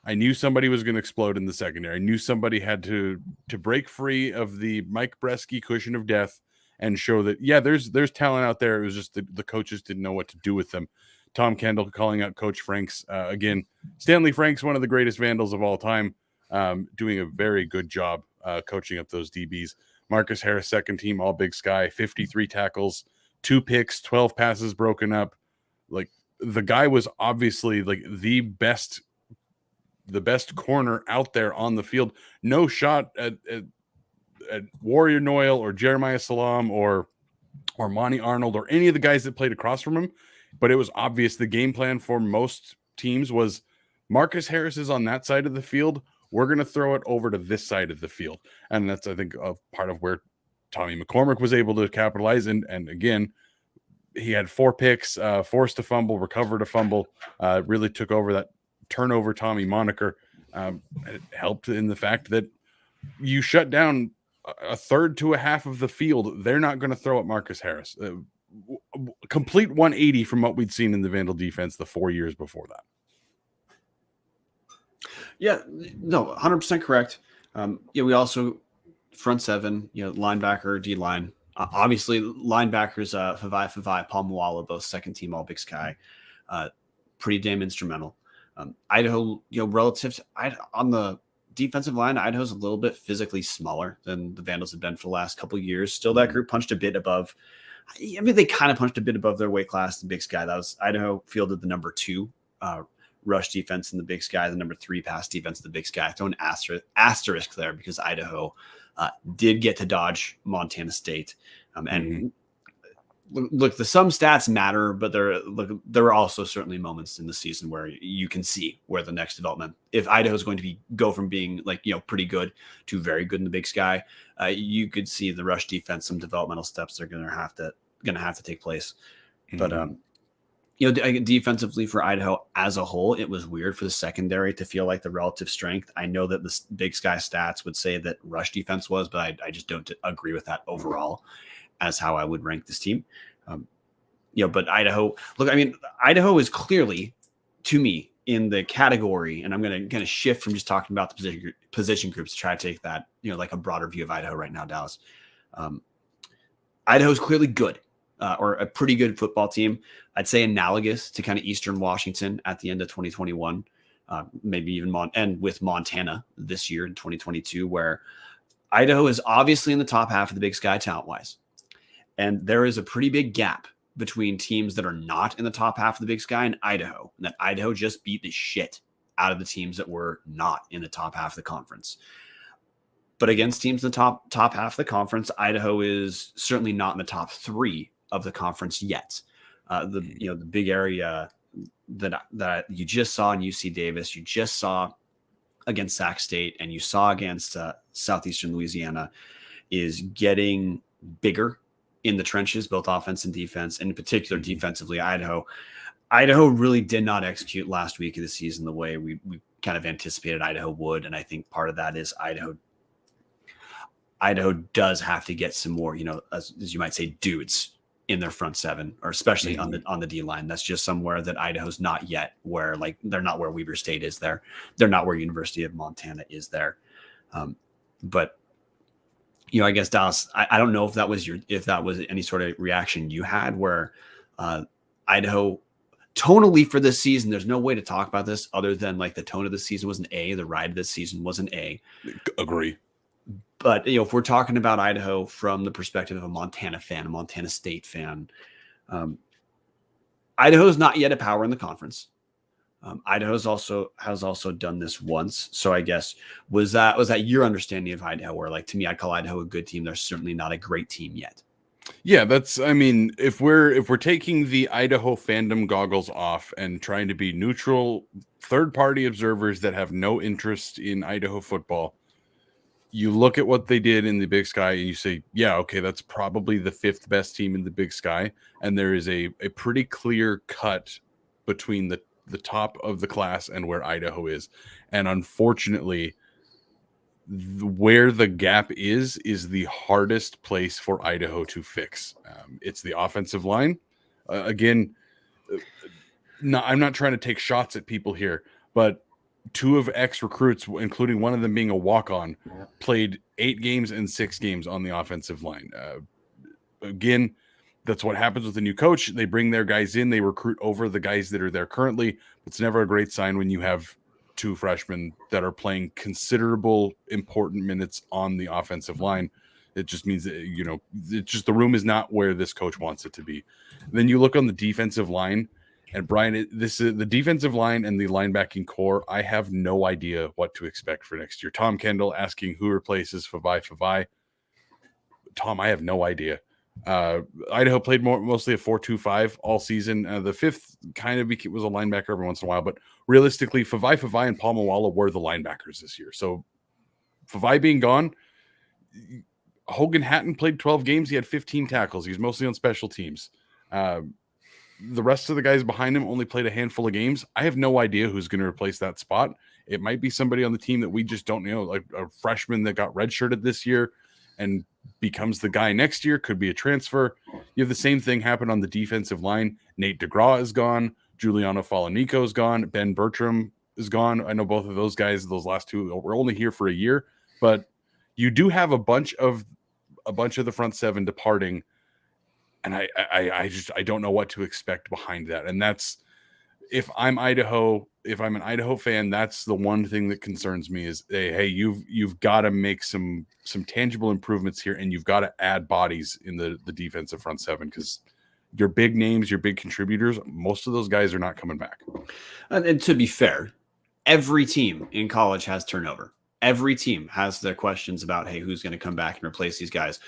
I knew somebody was going to explode in the secondary. I knew somebody had to break free of the Mike Bresky cushion of death and show that, yeah, there's talent out there. It was just the coaches didn't know what to do with them. Tom Kendall calling out Coach Franks. Again, Stanley Franks, one of the greatest Vandals of all time, doing a very good job coaching up those DBs. Marcus Harris, second team, all Big Sky, 53 tackles, 2 picks, 12 passes broken up. Like, the guy was obviously like the best corner out there on the field. No shot at Warrior Noyle or Jeremiah Salam or Monty Arnold or any of the guys that played across from him. But it was obvious the game plan for most teams was Marcus Harris is on that side of the field. We're going to throw it over to this side of the field. And that's, I think, a part of where Tommy McCormick was able to capitalize. And again, he had 4 picks, forced a fumble, recovered a fumble, really took over that turnover Tommy moniker. It helped in the fact that you shut down a third to a half of the field. They're not going to throw at Marcus Harris. Complete 180 from what we'd seen in the Vandal defense the 4 years before that. Yeah, no, 100% correct. We also front seven, linebacker, D line. Obviously, linebackers, Favai, Palmuala, both second team All Big Sky, pretty damn instrumental. Idaho, relative to on the defensive line, Idaho's a little bit physically smaller than the Vandals have been for the last couple of years. Still, that group punched a bit above. I mean, they kind of punched a bit above their weight class. The Big Sky, that was Idaho fielded the number 2 rush defense in the Big Sky, the number 3 pass defense in the Big Sky. Throw an asterisk there because Idaho did get to dodge Montana State. And look, some stats matter, but there are also certainly moments in the season where you can see where the next development, if Idaho is going to go from being pretty good to very good in the Big Sky, you could see the rush defense, some developmental steps are going to have to take place. But defensively for Idaho as a whole, it was weird for the secondary to feel like the relative strength. I know that the Big Sky stats would say that rush defense was, but I just don't agree with that overall as how I would rank this team. But Idaho, Idaho is clearly, to me, in the category, and I'm going to kind of shift from just talking about the position groups to try to take that, like a broader view of Idaho right now, Dallas. Idaho is clearly good. Or a pretty good football team. I'd say analogous to kind of Eastern Washington at the end of 2021, maybe even with Montana this year in 2022, where Idaho is obviously in the top half of the Big Sky talent-wise. And there is a pretty big gap between teams that are not in the top half of the Big Sky and Idaho. And that Idaho just beat the shit out of the teams that were not in the top half of the conference. But against teams in the top half of the conference, Idaho is certainly not in the top 3 of the conference yet. The big area that you just saw in UC Davis, you just saw against Sac State, and you saw against Southeastern Louisiana, is getting bigger in the trenches, both offense and defense, and in particular defensively. Idaho really did not execute last week of the season the way we kind of anticipated Idaho would, and I think part of that is Idaho does have to get some more, as you might say, dudes in their front seven, or especially on the D line. That's just somewhere that Idaho's not yet, where they're not where Weber State is there. They're not where University of Montana is there. But I guess Dallas, I don't know if that was any sort of reaction you had where Idaho tonally for this season, there's no way to talk about this other than the tone of the season was an A, the ride of this season was an A. Agree. But, if we're talking about Idaho from the perspective of a Montana fan, a Montana State fan, Idaho is not yet a power in the conference. Idaho has also done this once. So I guess, was that your understanding of Idaho, where to me, I'd call Idaho a good team. They're certainly not a great team yet. Yeah, if we're taking the Idaho fandom goggles off and trying to be neutral third-party observers that have no interest in Idaho football, you look at what they did in the Big Sky and you say, yeah, okay, that's probably the 5th best team in the Big Sky. And there is a pretty clear cut between the top of the class and where Idaho is. And unfortunately, where the gap is the hardest place for Idaho to fix. It's the offensive line. Again, I'm not trying to take shots at people here, but 2 of X recruits, including one of them being a walk-on, played 8 games and 6 games on the offensive line. again, that's what happens with a new coach. They bring their guys in, they recruit over the guys that are there currently. It's never a great sign when you have two freshmen that are playing considerable important minutes on the offensive line. It just means that, it's just the room is not where this coach wants it to be. And then you look on the defensive line, and Brian, this is the defensive line and the linebacking core. I have no idea what to expect for next year. Tom Kendall asking who replaces Favai. Tom, I have no idea. Idaho played mostly a 4-2-5 all season. The fifth kind of was a linebacker every once in a while, but realistically, Favai and Palmawala were the linebackers this year. So Favai being gone, Hogan Hatton played 12 games. He had 15 tackles. He was mostly on special teams. The rest of the guys behind him only played a handful of games. I have no idea who's going to replace that spot. It might be somebody on the team that we just don't know, like a freshman that got redshirted this year and becomes the guy next year. Could be a transfer. You have the same thing happen on the defensive line. Nate DeGraw is gone. Giuliano Falanico is gone. Ben Bertram is gone. I know both of those guys, those last two, were only here for a year, but you do have a bunch of the front seven departing. And I don't know what to expect behind that. And that's, if I'm an Idaho fan, that's the one thing that concerns me is, hey, you've got to make some tangible improvements here, and you've got to add bodies in the defensive front seven, because your big names, your big contributors, most of those guys are not coming back. And to be fair, every team in college has turnover. Every team has their questions about, hey, who's going to come back and replace these guys.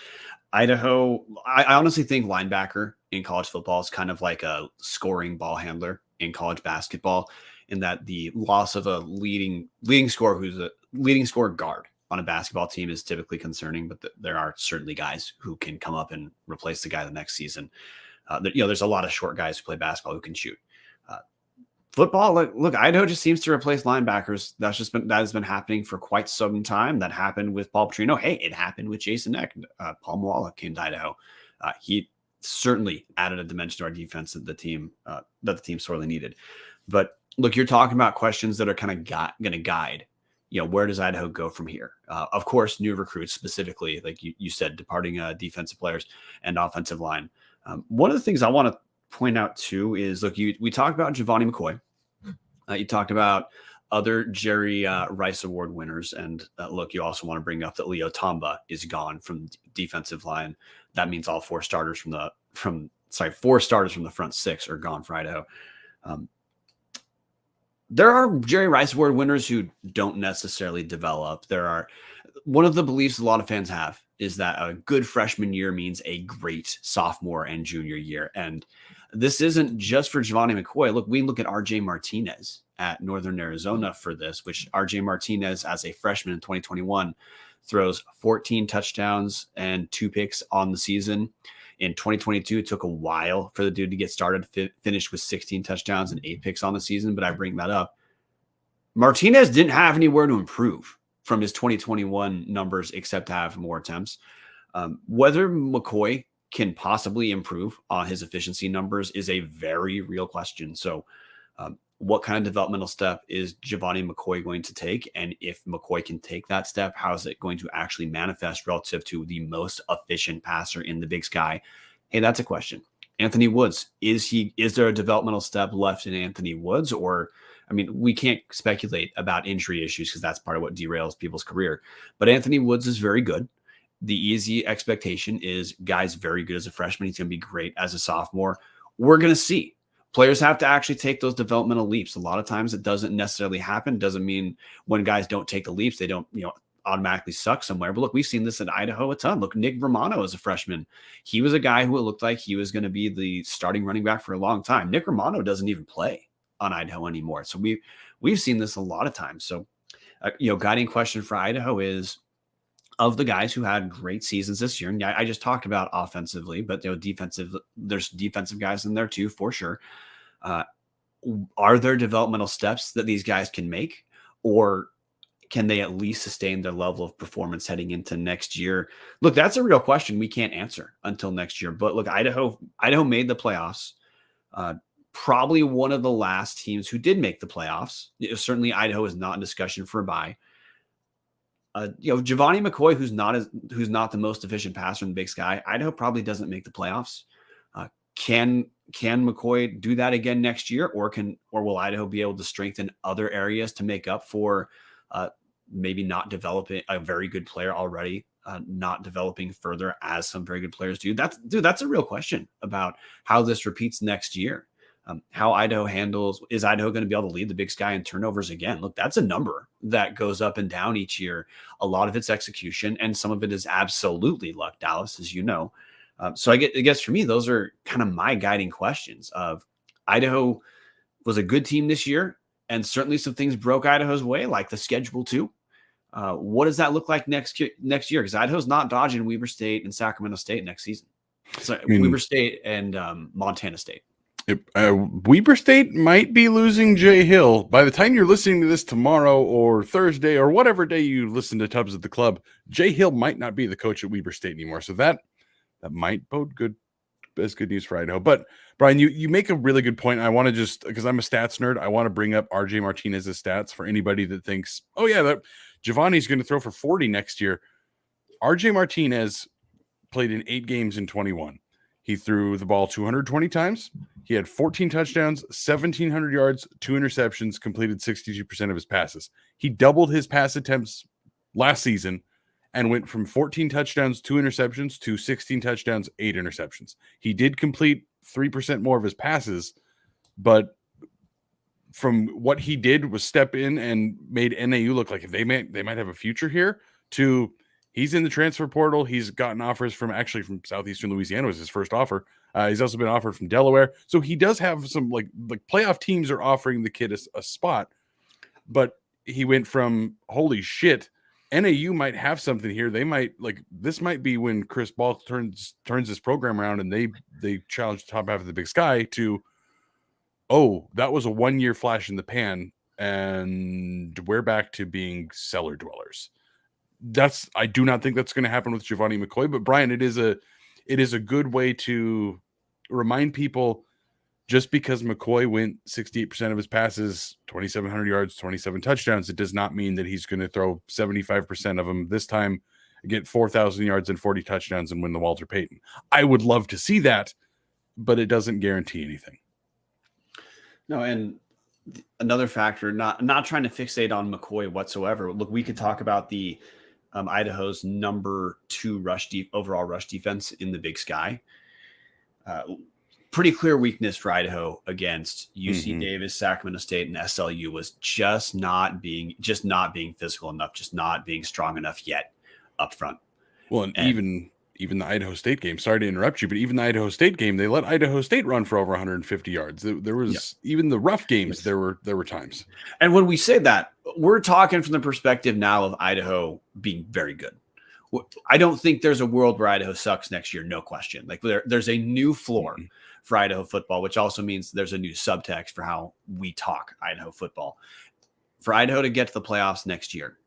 Idaho, I honestly think linebacker in college football is kind of like a scoring ball handler in college basketball, in that the loss of a leading scorer who's a leading scorer guard on a basketball team is typically concerning, but there are certainly guys who can come up and replace the guy the next season. There's a lot of short guys who play basketball who can shoot. Football, look, Idaho just seems to replace linebackers. That has been happening for quite some time. That happened with Paul Petrino. Hey, it happened with Jason Eck. Paul Mawala came to Idaho. He certainly added a dimension to our defense that the team sorely needed. But look, you're talking about questions that are kind of going to guide, where does Idaho go from here? Of course, new recruits, specifically, like you said, departing defensive players and offensive line. One of the things I want to point out too is, look, we talked about Giovanni McCoy. You talked about other Jerry Rice Award winners, and look, you also want to bring up that Leo Tamba is gone from defensive line. That means all four starters from the front six are gone for Idaho. There are Jerry Rice Award winners who don't necessarily develop. One of the beliefs a lot of fans have is that a good freshman year means a great sophomore and junior year. And this isn't just for Giovanni McCoy. Look, we look at RJ Martinez at Northern Arizona for this, which RJ Martinez as a freshman in 2021 throws 14 touchdowns and 2 picks on the season. In 2022, it took a while for the dude to get started, finished with 16 touchdowns and 8 picks on the season. But I bring that up. Martinez didn't have anywhere to improve from his 2021 numbers except to have more attempts. Whether McCoy can possibly improve on his efficiency numbers is a very real question. So what kind of developmental step is Giovanni McCoy going to take? And if McCoy can take that step, how is it going to actually manifest relative to the most efficient passer in the Big Sky? Hey, that's a question. Anthony Woods, is there a developmental step left in Anthony Woods? Or, I mean, we can't speculate about injury issues because that's part of what derails people's career. But Anthony Woods is very good. The easy expectation is guy's very good as a freshman. He's going to be great as a sophomore. We're going to see. Players have to actually take those developmental leaps. A lot of times it doesn't necessarily happen. Doesn't mean when guys don't take the leaps, they don't, automatically suck somewhere. But look, we've seen this in Idaho a ton. Look, Nick Romano as a freshman. He was a guy who it looked like he was going to be the starting running back for a long time. Nick Romano doesn't even play on Idaho anymore. So we've seen this a lot of times. So, guiding question for Idaho is, of the guys who had great seasons this year, and I just talked about offensively, but there's defensive guys in there too, for sure. Are there developmental steps that these guys can make, or can they at least sustain their level of performance heading into next year? Look, that's a real question we can't answer until next year. But look, Idaho made the playoffs. Probably one of the last teams who did make the playoffs. Certainly Idaho is not in discussion for a bye. Giovanni McCoy, who's not the most efficient passer in the Big Sky, Idaho probably doesn't make the playoffs. Can McCoy do that again next year, or will Idaho be able to strengthen other areas to make up for maybe not developing a very good player already, not developing further as some very good players do? That's a real question about how this repeats next year. How Idaho is Idaho going to be able to lead the Big Sky in turnovers again? Look, that's a number that goes up and down each year. A lot of it's execution, and some of it is absolutely luck, Dallas, as you know. So I guess for me, those are kind of my guiding questions of Idaho was a good team this year, and certainly some things broke Idaho's way, like the schedule too. What does that look like next year? Because Idaho's not dodging Weber State and Sacramento State next season. So Weber State and Montana State. Weber State might be losing Jay Hill. By the time you're listening to this tomorrow or Thursday or whatever day you listen to Tubbs at the Club, Jay Hill might not be the coach at Weber State anymore. So that might bode good news for Idaho. But Brian, you make a really good point. I want to just, because I'm a stats nerd, I want to bring up RJ Martinez's stats for anybody that thinks, oh yeah, that Giovanni's going to throw for 40 next year. RJ Martinez played in 8 games in 21. He threw the ball 220 times. He had 14 touchdowns, 1,700 yards, 2 interceptions, completed 62% of his passes. He doubled his pass attempts last season and went from 14 touchdowns, 2 interceptions to 16 touchdowns, 8 interceptions. He did complete 3% more of his passes, but from what he did was step in and made NAU look like they might have a future here to he's in the transfer portal. He's gotten offers from Southeastern Louisiana was his first offer. He's also been offered from Delaware. So he does have some like playoff teams are offering the kid a spot, but he went from holy shit, NAU might have something here. They might this might be when Chris Ball turns his program around and they challenge the top half of the Big Sky to, oh, that was a 1-year flash in the pan and we're back to being cellar dwellers. I do not think that's going to happen with Giovanni McCoy, but Brian, it is a good way to remind people just because McCoy went 68% of his passes, 2,700 yards, 27 touchdowns, it does not mean that he's going to throw 75% of them this time, get 4,000 yards and 40 touchdowns and win the Walter Payton. I would love to see that, but it doesn't guarantee anything. No, and another factor, not trying to fixate on McCoy whatsoever. Look, we could talk about the Idaho's number 2 overall rush defense in the Big Sky. Pretty clear weakness for Idaho against UC Davis, Sacramento State, and SLU was just not being physical enough, just not being strong enough yet up front. Well, and even the Idaho State game, sorry to interrupt you, but even the Idaho State game, they let Idaho State run for over 150 yards. There was even the rough games, there were times. And when we say that, we're talking from the perspective now of Idaho being very good. I don't think there's a world where Idaho sucks next year, no question. Like there's a new floor for Idaho football, which also means there's a new subtext for how we talk Idaho football. For Idaho to get to the playoffs next year,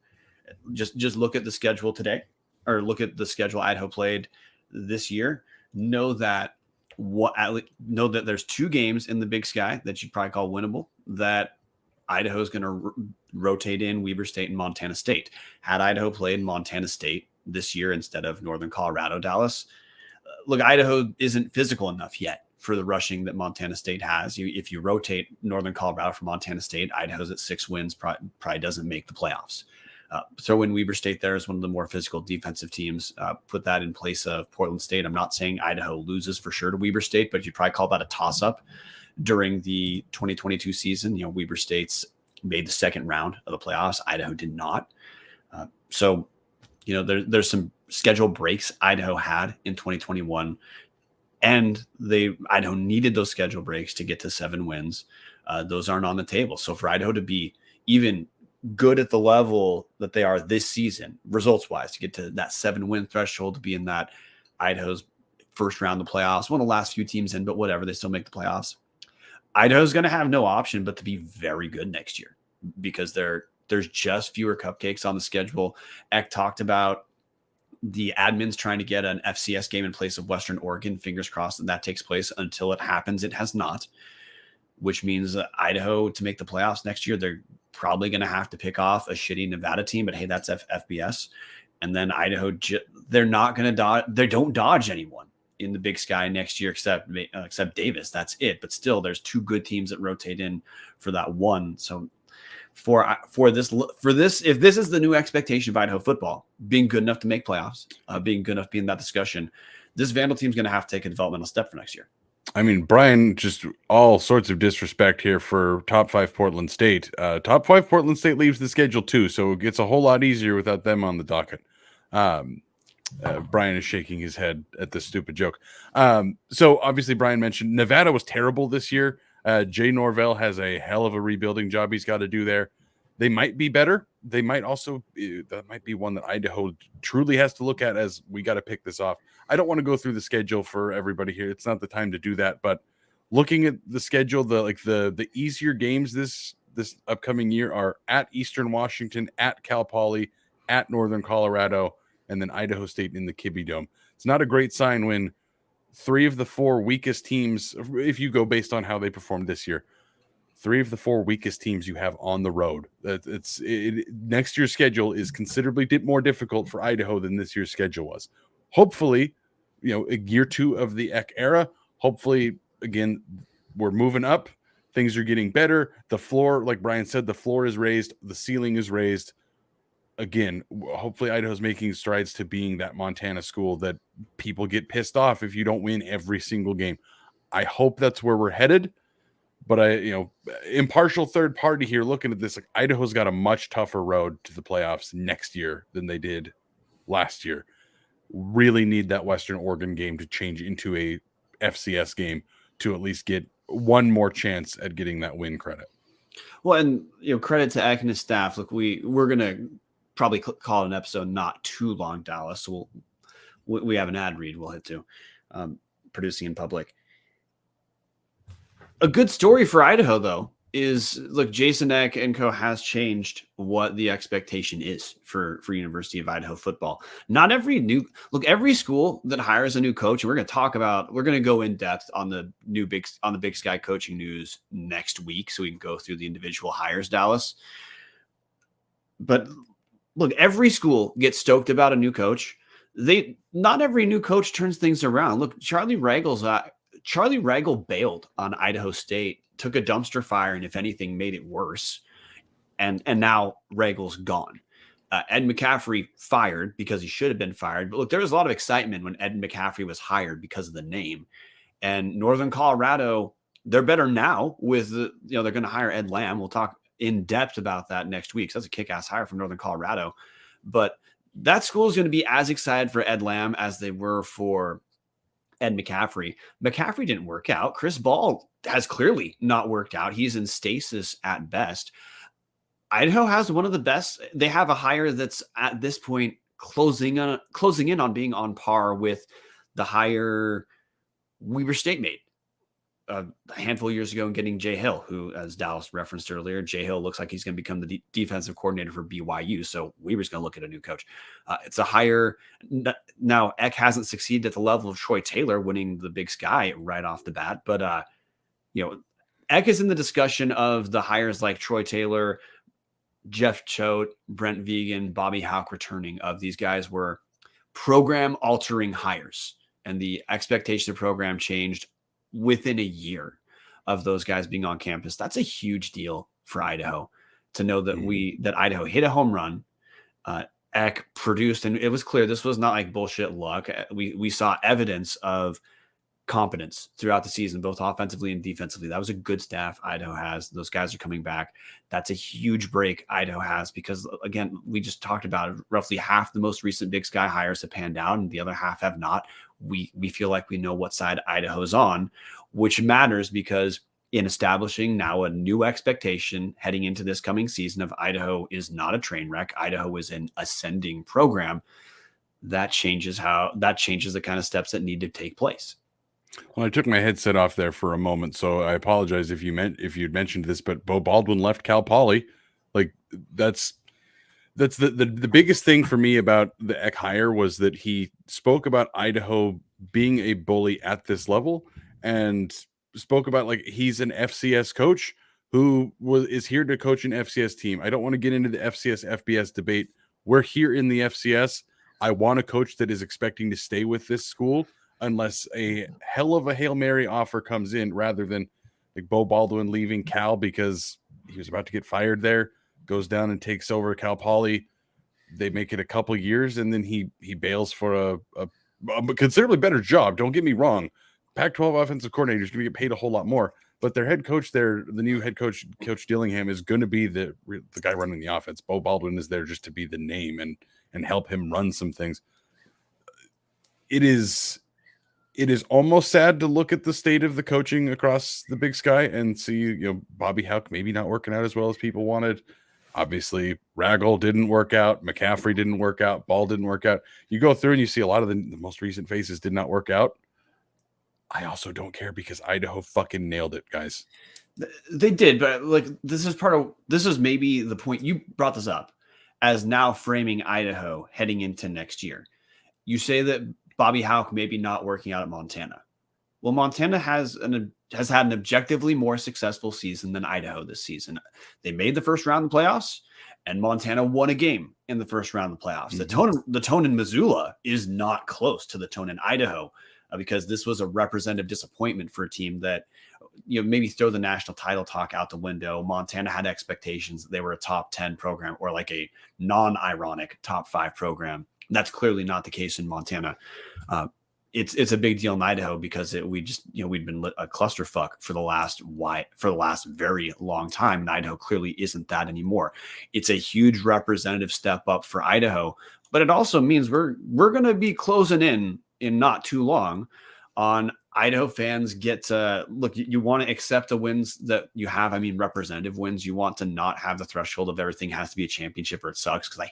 just look at the schedule today, or look at the schedule Idaho played this year. Know that there's 2 games in the Big Sky that you'd probably call winnable, that Idaho is going to rotate in Weber State and Montana State. Had Idaho played Montana State this year instead of Northern Colorado, Dallas, look, Idaho isn't physical enough yet for the rushing that Montana State has. If you rotate Northern Colorado from Montana State, Idaho's at 6 wins, probably doesn't make the playoffs. Throw in Weber State there as one of the more physical defensive teams. Put that in place of Portland State. I'm not saying Idaho loses for sure to Weber State, but you'd probably call that a toss-up during the 2022 season. Weber State's made the second round of the playoffs. Idaho did not. So there's some schedule breaks Idaho had in 2021, and Idaho needed those schedule breaks to get to 7 wins. Those aren't on the table. So for Idaho to be even good at the level that they are this season, results wise, to get to that 7-win threshold, to be in that Idaho's first round of the playoffs, one of the last few teams in, but whatever, they still make the playoffs. Idaho's going to have no option but to be very good next year, because there's just fewer cupcakes on the schedule. Eck talked about the admins trying to get an FCS game in place of Western Oregon. Fingers crossed that takes place. Until it happens, it has not, which means Idaho, to make the playoffs next year, probably going to have to pick off a shitty Nevada team, but hey, that's FBS. And then Idaho, they're not going to dodge. They don't dodge anyone in the Big Sky next year, except Davis. That's it. But still, there's 2 good teams that rotate in for that one. So for this, if this is the new expectation of Idaho football, being good enough to make playoffs, being good enough to be in that discussion, this Vandal team is going to have to take a developmental step for next year. I mean, Brian, just all sorts of disrespect here for top 5 Portland State. Top 5 Portland State leaves the schedule too, so it gets a whole lot easier without them on the docket. Brian is shaking his head at this stupid joke. So obviously Brian mentioned Nevada was terrible this year. Jay Norvell has a hell of a rebuilding job he's got to do there. They might be better. They might also, that might be one that Idaho truly has to look at as we got to pick this off. I don't want to go through the schedule for everybody here. It's not the time to do that, but looking at the schedule, the easier games this upcoming year are at Eastern Washington, at Cal Poly, at Northern Colorado, and then Idaho State in the Kibbe Dome. It's not a great sign when 3 of the 4 weakest teams, if you go based on how they performed this year, 3 of the 4 weakest teams you have on the road. Next year's schedule is considerably more difficult for Idaho than this year's schedule was. Hopefully, a year 2 of the Eck era, hopefully, again, we're moving up. Things are getting better. The floor, like Brian said, the floor is raised. The ceiling is raised. Again, hopefully Idaho's making strides to being that Montana school that people get pissed off if you don't win every single game. I hope that's where we're headed. But impartial third party here looking at this, like Idaho's got a much tougher road to the playoffs next year than they did last year. Really need that Western Oregon game to change into a FCS game to at least get one more chance at getting that win credit. Well, and credit to Eck and his staff. Look, we're gonna probably call it an episode not too long, Dallas. So we have an ad read we'll hit to, producing in public. A good story for Idaho, though, is look, Jason Eck and co has changed what the expectation is for University of Idaho football. Not every school that hires a new coach, and we're going to go in depth on the Big Sky coaching news next week, so we can go through the individual hires, Dallas. But look, every school gets stoked about a new coach. Not every new coach turns things around. Look, Charlie Ragle bailed on Idaho State, took a dumpster fire, and if anything, made it worse. And now Ragle's gone. Ed McCaffrey fired because he should have been fired. But look, there was a lot of excitement when Ed McCaffrey was hired because of the name. And Northern Colorado, they're better now with they're going to hire Ed Lamb. We'll talk in depth about that next week. So that's a kick-ass hire from Northern Colorado. But that school is going to be as excited for Ed Lamb as they were for Ed McCaffrey. McCaffrey didn't work out. Chris Ball has clearly not worked out. He's in stasis at best. Idaho has one of the best. They have a hire that's at this point closing in on being on par with the hire Weber State made a handful of years ago and getting Jay Hill, who, as Dallas referenced earlier, Jay Hill looks like he's going to become the defensive coordinator for BYU. So Weber's going to look at a new coach. It's a hire. Now, Eck hasn't succeeded at the level of Troy Taylor winning the Big Sky right off the bat. But, Eck is in the discussion of the hires like Troy Taylor, Jeff Choate, Brent Vegan, Bobby Houck returning. Of these guys were program altering hires, and the expectation of the program changed within a year of those guys being on campus. That's a huge deal for Idaho to know that that Idaho hit a home run. Eck produced, and it was clear this was not like bullshit luck. We saw evidence of competence throughout the season, both offensively and defensively. That was a good staff Idaho has. Those guys are coming back. That's a huge break Idaho has because, again, we just talked about it. Roughly half the most recent Big Sky hires have panned out and the other half have not. We feel like we know what side Idaho's on, which matters because in establishing now a new expectation heading into this coming season of Idaho is not a train wreck. Idaho is an ascending program. That changes the kind of steps that need to take place. Well, I took my headset off there for a moment, so I apologize if you'd mentioned this, but Bo Baldwin left Cal Poly. Like that's the biggest thing for me about the Eck hire was that he spoke about Idaho being a bully at this level and spoke about like he's an FCS coach who is here to coach an FCS team. I don't want to get into the FCS FBS debate. We're here in the FCS. I want a coach that is expecting to stay with this school unless a hell of a Hail Mary offer comes in, rather than like Bo Baldwin leaving Cal because he was about to get fired there, goes down and takes over Cal Poly. They make it a couple years, and then he bails for a considerably better job. Don't get me wrong. Pac-12 offensive coordinator is going to get paid a whole lot more, but their head coach there, the new head coach, Coach Dillingham, is going to be the guy running the offense. Bo Baldwin is there just to be the name and help him run some things. It is almost sad to look at the state of the coaching across the Big Sky and see, Bobby Hauck maybe not working out as well as people wanted. Obviously, Raggle didn't work out. McCaffrey didn't work out. Ball didn't work out. You go through and you see a lot of the most recent faces did not work out. I also don't care because Idaho fucking nailed it, guys. They did, but this is maybe the point. You brought this up as now framing Idaho heading into next year. You say that Bobby Hauck maybe not working out at Montana. Well, Montana has had an objectively more successful season than Idaho this season. They made the first round of the playoffs, and Montana won a game in the first round of the playoffs. Mm-hmm. The tone in Missoula is not close to the tone in Idaho, because this was a representative disappointment for a team that, maybe throw the national title talk out the window. Montana had expectations that they were a top 10 program or like a non-ironic top 5 program. That's clearly not the case in Montana. It's a big deal in Idaho because we'd been a clusterfuck for the last very long time, and Idaho clearly isn't that anymore. It's a huge representative step up for Idaho, but it also means we're going to be closing in not too long on Idaho fans get to look. You want to accept the wins that you have. I mean, representative wins. You want to not have the threshold of everything has to be a championship or it sucks, because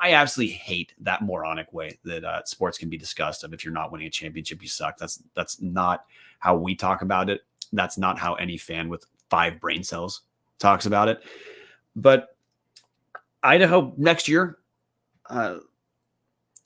I absolutely hate that moronic way that sports can be discussed of. If you're not winning a championship, you suck. That's not how we talk about it. That's not how any fan with 5 brain cells talks about it. But Idaho next year,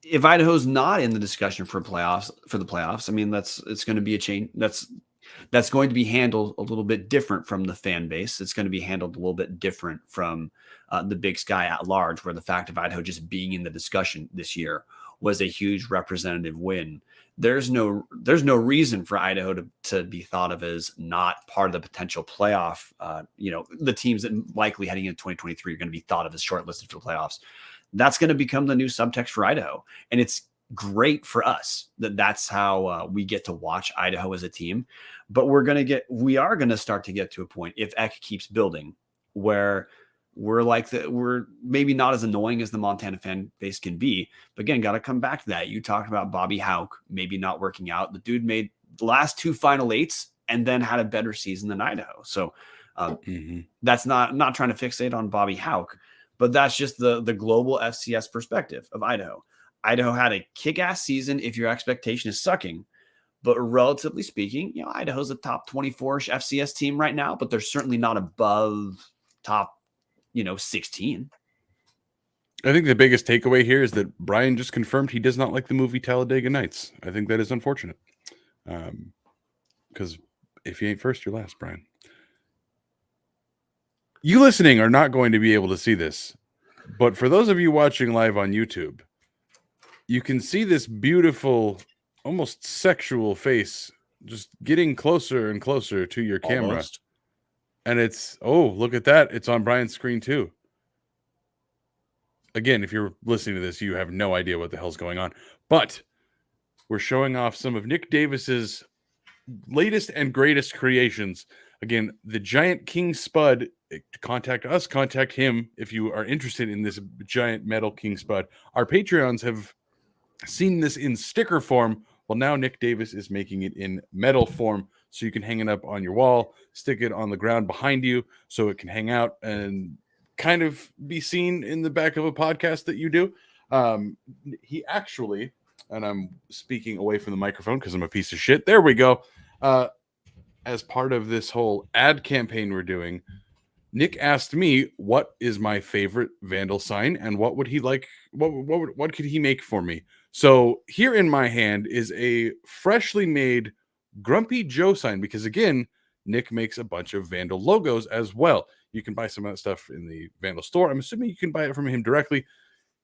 if Idaho's not in the discussion for the playoffs, I mean, it's going to be a change. That's going to be handled a little bit different from the fan base. It's going to be handled a little bit different from the Big Sky at large, where the fact of Idaho just being in the discussion this year was a huge representative win. There's no reason for Idaho to be thought of as not part of the potential playoff. The teams that likely heading into 2023 are going to be thought of as shortlisted for the playoffs. That's going to become the new subtext for Idaho. And it's great for us that's how we get to watch Idaho as a team. But we are going to start to get to a point, if Eck keeps building, where we're maybe not as annoying as the Montana fan base can be. But again, got to come back to that. You talked about Bobby Hauck maybe not working out. The dude made the last 2 Final 8s and then had a better season than Idaho. So that's not trying to fixate on Bobby Hauck. But that's just the global FCS perspective of Idaho. Idaho had a kick-ass season if your expectation is sucking. But relatively speaking, Idaho's a top 24-ish FCS team right now, but they're certainly not above top, 16. I think the biggest takeaway here is that Brian just confirmed he does not like the movie Talladega Nights. I think that is unfortunate. Because if you ain't first, you're last, Brian. You listening are not going to be able to see this, but for those of you watching live on YouTube, you can see this beautiful, almost sexual face just getting closer and closer to your camera. Almost. And look at that. It's on Brian's screen too. Again, if you're listening to this, you have no idea what the hell's going on, but we're showing off some of Nick Davis's latest and greatest creations. Again, the giant king spud. Contact us, contact him if you are interested in this giant metal king spud. Our Patreons have seen this in sticker form. Well, now Nick Davis is making it in metal form, so you can hang it up on your wall, stick it on the ground behind you so it can hang out and kind of be seen in the back of a podcast that you do. He actually, and I'm speaking away from the microphone because I'm a piece of shit. There we go. As part of this whole ad campaign we're doing, Nick asked me what is my favorite Vandal sign and what would he like, what could he make for me. So here in my hand is a freshly made Grumpy Joe sign, because again, Nick makes a bunch of Vandal logos as well. You can buy some of that stuff in the Vandal store. I'm assuming you can buy it from him directly.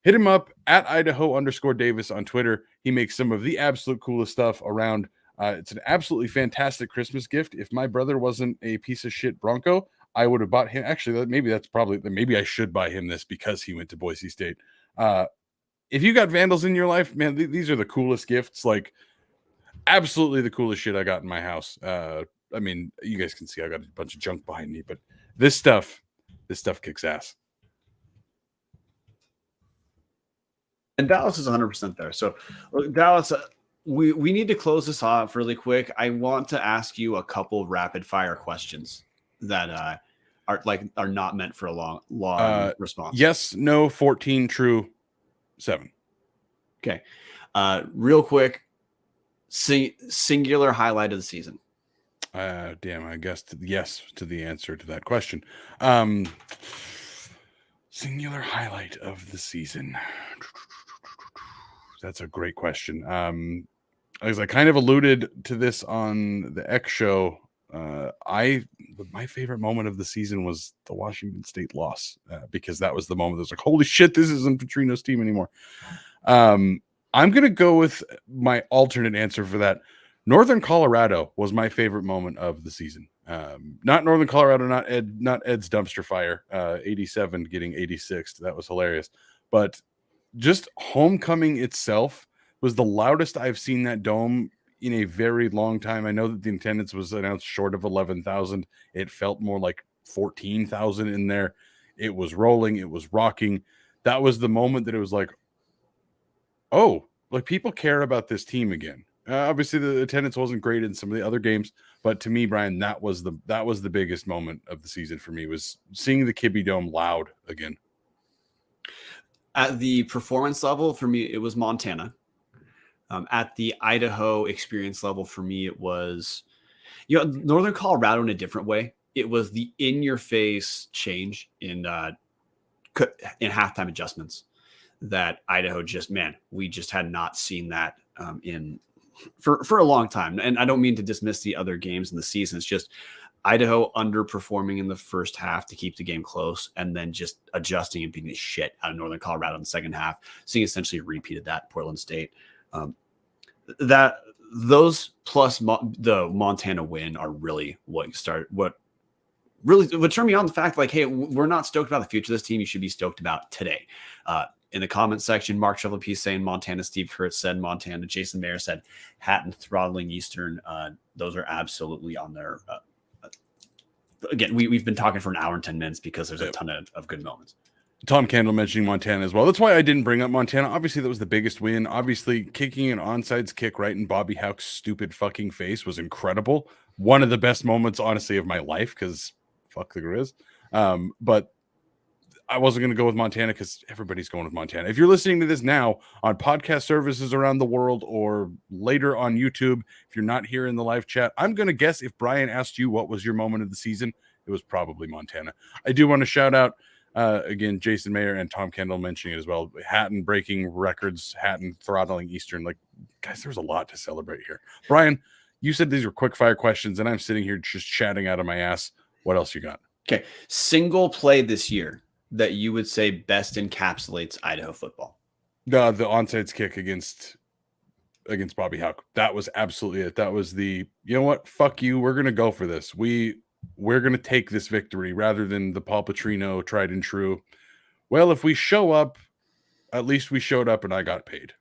Hit him up at Idaho_Davis on Twitter. He makes some of the absolute coolest stuff around. It's an absolutely fantastic Christmas gift. If my brother wasn't a piece of shit Bronco, I would have bought him. Actually, maybe I should buy him this because he went to Boise State. If you got Vandals in your life, man, these are the coolest gifts. Like, absolutely the coolest shit I got in my house. I mean, you guys can see I got a bunch of junk behind me, but this stuff kicks ass. And Dallas is 100% there. So, Dallas, we need to close this off really quick. I want to ask you a couple rapid fire questions that are not meant for a long response. Yes, no, 14, true, 7. Okay. Real quick, singular highlight of the season. Damn, I guess yes to the answer to that question. Singular highlight of the season. That's a great question. As I kind of alluded to this on the X show, my favorite moment of the season was the Washington State loss, because that was the moment that was like, holy shit, this isn't Petrino's team anymore. I'm going to go with my alternate answer for that. Northern Colorado was my favorite moment of the season. Not Northern Colorado, not Ed's dumpster fire, 87 getting 86th. That was hilarious. But just homecoming itself was the loudest I've seen that dome in a very long time. I know that the attendance was announced short of 11,000. It felt more like 14,000 in there. It was rolling. It was rocking. That was the moment that it was like, oh, like people care about this team again. Obviously, the attendance wasn't great in some of the other games, but to me, Brian, that was the biggest moment of the season for me, was seeing the Kibbe Dome loud again. At the performance level, for me, it was Montana. At the Idaho experience level, for me, it was, Northern Colorado in a different way. It was the in-your-face change in halftime adjustments that Idaho we just had not seen that for a long time. And I don't mean to dismiss the other games in the season. It's just Idaho underperforming in the first half to keep the game close, and then just adjusting and beating the shit out of Northern Colorado in the second half, seeing essentially repeated that Portland State. Those plus the Montana win are really what turned me on the fact, like, hey, we're not stoked about the future of this team. You should be stoked about today. In the comment section, Mark Shovelpiece saying Montana, Steve Kurtz said Montana, Jason Mayer said Hatton throttling Eastern. Those are absolutely on there. Again, we've been talking for an hour and 10 minutes because there's a ton of good moments. Tom Kendall mentioning Montana as well. That's why I didn't bring up Montana. Obviously, that was the biggest win. Obviously, kicking an onside kick right in Bobby Houck's stupid fucking face was incredible. One of the best moments, honestly, of my life, because fuck the Grizz. But I wasn't going to go with Montana because everybody's going with Montana. If you're listening to this now on podcast services around the world or later on YouTube, if you're not here in the live chat, I'm going to guess if Brian asked you what was your moment of the season, it was probably Montana. I do want to shout out, again, Jason Mayer and Tom Kendall mentioning it as well. Hatton breaking records, Hatton throttling Eastern. Like, guys, there's a lot to celebrate here. Brian, you said these were quick fire questions, and I'm sitting here just chatting out of my ass. What else you got? Okay. Single play this year that you would say best encapsulates Idaho football? The onside kick against Bobby Houck. That was absolutely it. That was you know what? Fuck you. We're gonna go for this. We're gonna take this victory rather than the Paul Petrino tried and true. Well, if we show up, at least we showed up and I got paid.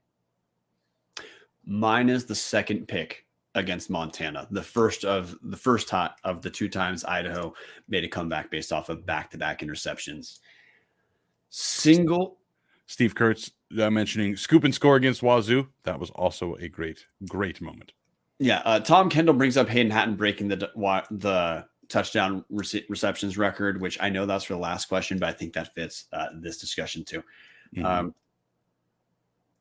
Mine is the second pick against Montana. The first of the two times Idaho made a comeback based off of back-to-back interceptions. Steve Kurtz mentioning scoop and score against Wazoo. That was also a great moment. Yeah. Tom Kendall brings up Hayden Hatton breaking the touchdown receptions record, which I know that's for the last question, but I think that fits this discussion too. Mm-hmm.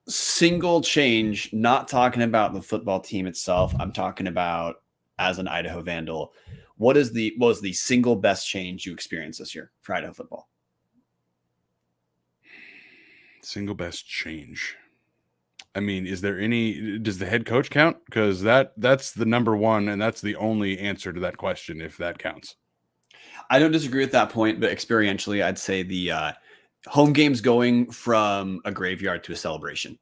Single change, not talking about the football team itself. I'm talking about as an Idaho Vandal. What was the single best change you experienced this year for Idaho football? Single best change. I mean, does the head coach count? Because that's the number one, and that's the only answer to that question, if that counts. I don't disagree with that point, but experientially, I'd say the home games going from a graveyard to a celebration,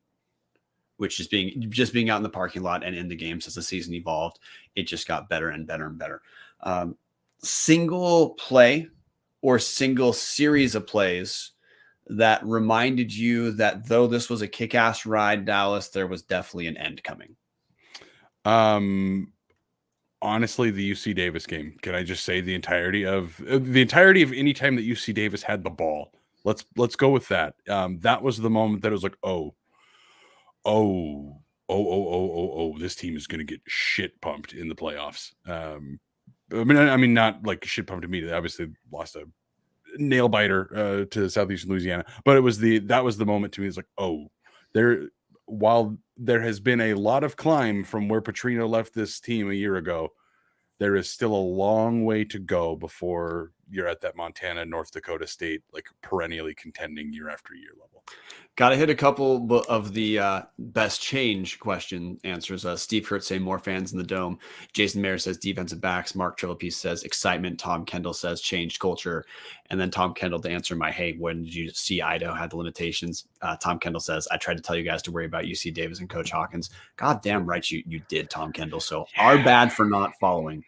which is being out in the parking lot and in the games as the season evolved, it just got better and better and better. Single play or single series of plays that reminded you that though this was a kick-ass ride, Dallas, there was definitely an end coming? Honestly, the UC Davis game. Can I just say the entirety of any time that UC Davis had the ball? Let's go with that. That was the moment that it was like, this team is going to get shit pumped in the playoffs. I mean, not like shit pumped immediately. Obviously, lost a nail biter to Southeastern Louisiana, but that was the moment to me. It's like, while there has been a lot of climb from where Petrino left this team a year ago, there is still a long way to go before you're at that Montana, North Dakota State, like perennially contending year after year level. Got to hit a couple of the best change question answers. Steve Kurtz say more fans in the dome. Jason Mayer says defensive backs. Mark Trillapiece says excitement. Tom Kendall says changed culture. And then Tom Kendall to answer my, hey, when did you see Idaho had the limitations? Tom Kendall says, I tried to tell you guys to worry about UC Davis and Coach Hawkins. God damn right you did, Tom Kendall. So our bad for not following.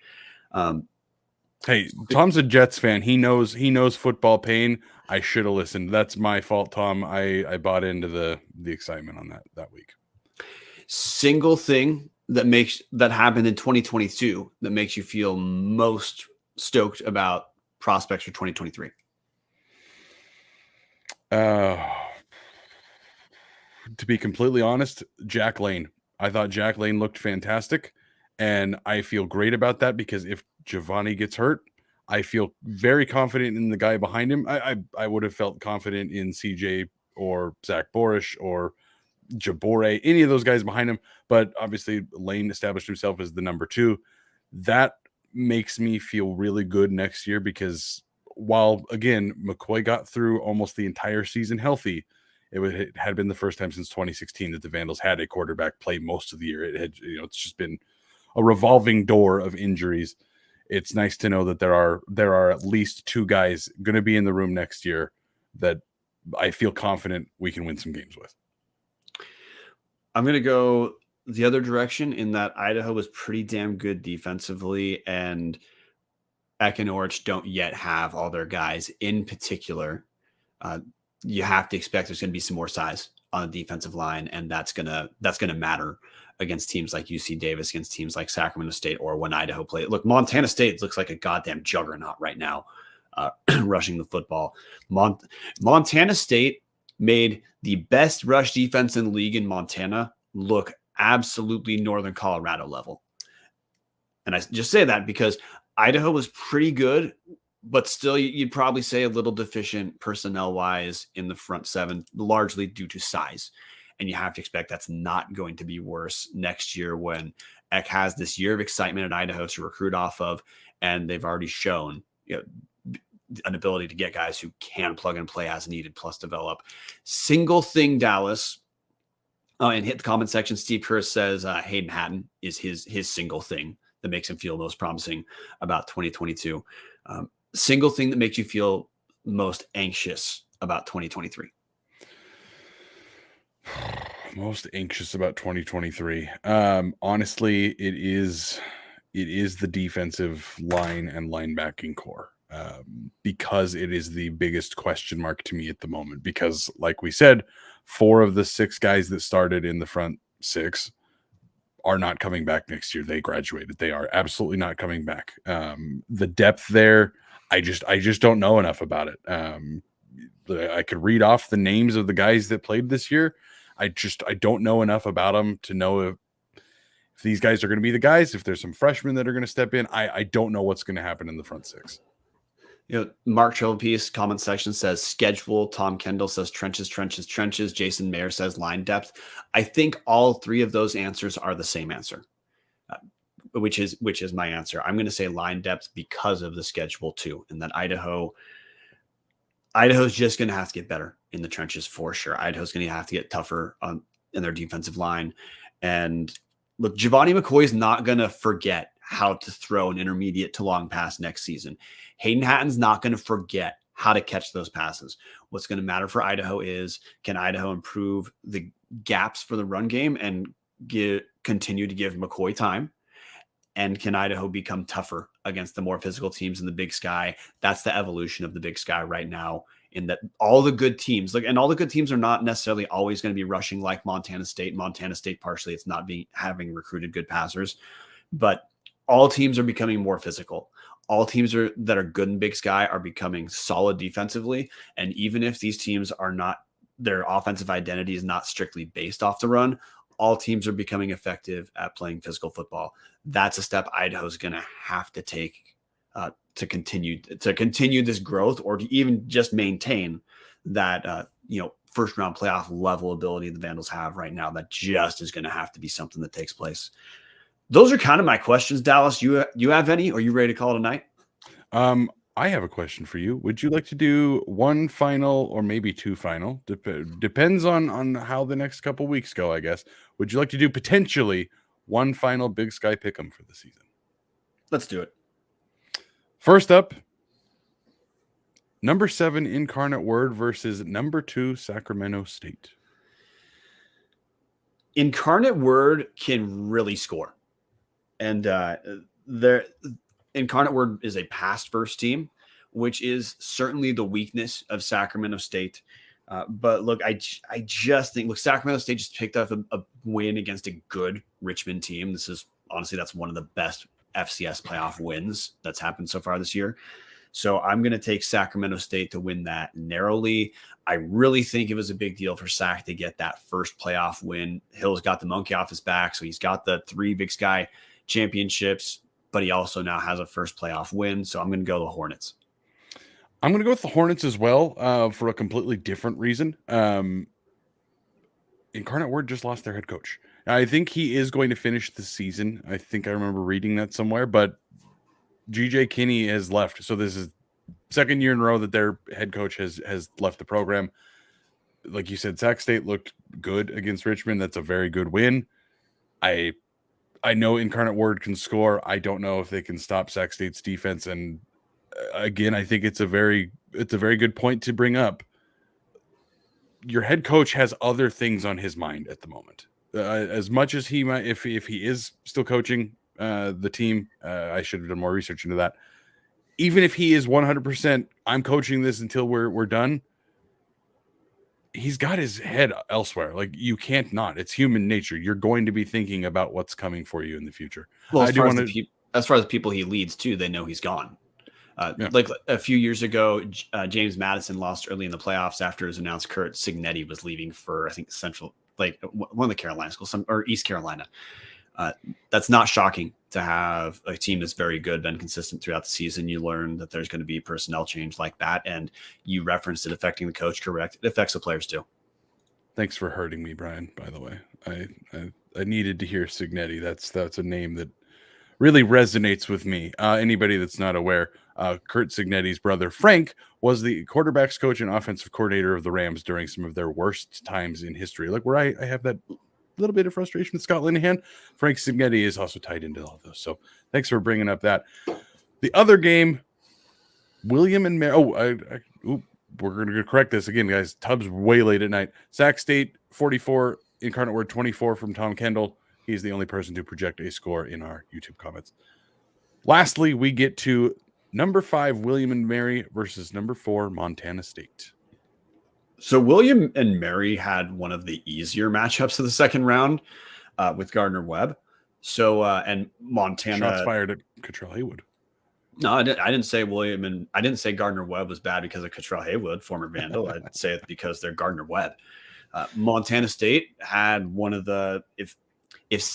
Hey, Tom's a Jets fan. He knows football pain. I should have listened. That's my fault, Tom. I bought into the excitement on that week. Single thing that happened in 2022 that makes you feel most stoked about prospects for 2023. To be completely honest, Jack Lane. I thought Jack Lane looked fantastic, and I feel great about that because if Giovanni gets hurt, I feel very confident in the guy behind him. I would have felt confident in CJ or Zach Borisch or Jabore, any of those guys behind him. But obviously, Lane established himself as the number 2. That makes me feel really good next year because while, again, McCoy got through almost the entire season healthy, it had been the first time since 2016 that the Vandals had a quarterback play most of the year. It's just been a revolving door of injuries. It's nice to know that there are at least 2 guys going to be in the room next year that I feel confident we can win some games with. I'm going to go the other direction in that Idaho was pretty damn good defensively, and Eck and Orich don't yet have all their guys. In particular, you have to expect there's going to be some more size on the defensive line, and that's gonna matter against teams like UC Davis, against teams like Sacramento State, or when Idaho played. Look, Montana State looks like a goddamn juggernaut right now, rushing the football. Montana State made the best rush defense in the league in Montana look absolutely Northern Colorado level. And I just say that because Idaho was pretty good, but still you'd probably say a little deficient personnel-wise in the front 7, largely due to size. And you have to expect that's not going to be worse next year when Eck has this year of excitement at Idaho to recruit off of, and they've already shown an ability to get guys who can plug and play as needed plus develop. Single thing, Dallas, and hit the comment section. Steve Kurtz says Hayden Hatton is his single thing that makes him feel most promising about 2022. Single thing that makes you feel most anxious about 2023. Most anxious about 2023. Honestly, it is the defensive line and linebacking core. Because it is the biggest question mark to me at the moment. Because, like we said, 4 of the 6 guys that started in the front 6 are not coming back next year. They graduated. They are absolutely not coming back. The depth there, I just don't know enough about it. I could read off the names of the guys that played this year. I don't know enough about them to know if these guys are going to be the guys. If there's some freshmen that are going to step in, I don't know what's going to happen in the front 6. Mark Trillapiece comment section says schedule. Tom Kendall says trenches. Jason Mayer says line depth. I think all 3 of those answers are the same answer, which is my answer. I'm going to say line depth because of the schedule too, and that Idaho's just going to have to get better in the trenches for sure. Idaho's going to have to get tougher their defensive line. And look, Giovanni McCoy is not going to forget how to throw an intermediate to long pass next season. Hayden Hatton's not going to forget how to catch those passes. What's going to matter for Idaho is, can Idaho improve the gaps for the run game and continue to give McCoy time? And can Idaho become tougher against the more physical teams in the Big Sky? That's the evolution of the Big Sky right now, in that all the good teams, and all the good teams are not necessarily always going to be rushing like Montana State. Montana State, partially, it's not having recruited good passers, but all teams are becoming more physical. All teams that are good in Big Sky are becoming solid defensively. And even if these teams are not, their offensive identity is not strictly based off the run, all teams are becoming effective at playing physical football. That's a step Idaho's going to have to take to continue this growth, or to even just maintain that first round playoff level ability the Vandals have right now. That just is going to have to be something that takes place. Those are kind of my questions, Dallas. You have any? Or are you ready to call it a night? I have a question for you. Would you like to do one final or maybe two final? Depends on how the next couple weeks go, I guess. Would you like to do potentially one final Big Sky pick'em for the season? Let's do it. First up, number 7 Incarnate Word versus number 2 Sacramento State. Incarnate Word can really score. And Incarnate Word is a pass first team, which is certainly the weakness of Sacramento State. But look, I just think, Sacramento State just picked up a win against a good Richmond team. That's one of the best FCS playoff wins that's happened so far this year. So I'm going to take Sacramento State to win that narrowly. I really think it was a big deal for Sac to get that first playoff win. Hill's got the monkey off his back, so he's got the 3 Big Sky championships, but he also now has a first playoff win. So I'm going to go the Hornets. I'm going to go with the Hornets as well, for a completely different reason. Incarnate Word just lost their head coach. I think he is going to finish the season. I think I remember reading that somewhere, but GJ Kinney has left. So this is second year in a row that their head coach has left the program. Like you said, Sac State looked good against Richmond. That's a very good win. I know Incarnate Word can score. I don't know if they can stop Sac State's defense. And again, I think it's a very good point to bring up. Your head coach has other things on his mind at the moment. As much as he might, if he is still coaching the team, I should have done more research into that. Even if he is 100%, I'm coaching this until we're done. He's got his head elsewhere. Like, you can't not. It's human nature. You're going to be thinking about what's coming for you in the future. Well, as far as the people he leads too, they know he's gone. Like a few years ago, James Madison lost early in the playoffs after it was announced Kurt Signetti was leaving for, I think, one of the Carolina schools, or East Carolina. That's not shocking to have a team that's very good, been consistent throughout the season. You learn that there's going to be personnel change like that, and you referenced it affecting the coach. Correct. It affects the players too. Thanks for hurting me, Brian, by the way. I needed to hear Signetti. That's a name that really resonates with me. Anybody that's not aware, Kurt Signetti's brother, Frank, was the quarterback's coach and offensive coordinator of the Rams during some of their worst times in history. Like, where I have that little bit of frustration with Scott Linehan, Frank Signetti is also tied into all those. So thanks for bringing up that. The other game, William and Mary. We're going to correct this again, guys. Tubbs way late at night. Sac State 44, Incarnate Word 24 from Tom Kendall. He's the only person to project a score in our YouTube comments. Lastly, we get to number 5, William and Mary versus number 4, Montana State. So William and Mary had one of the easier matchups of the second round with Gardner-Webb. So and Montana shots fired at Cottrell Haywood. No, I didn't say William, and I didn't say Gardner-Webb was bad because of Cottrell Haywood, former Vandal. I'd say it because they're Gardner-Webb. Montana State had one of the if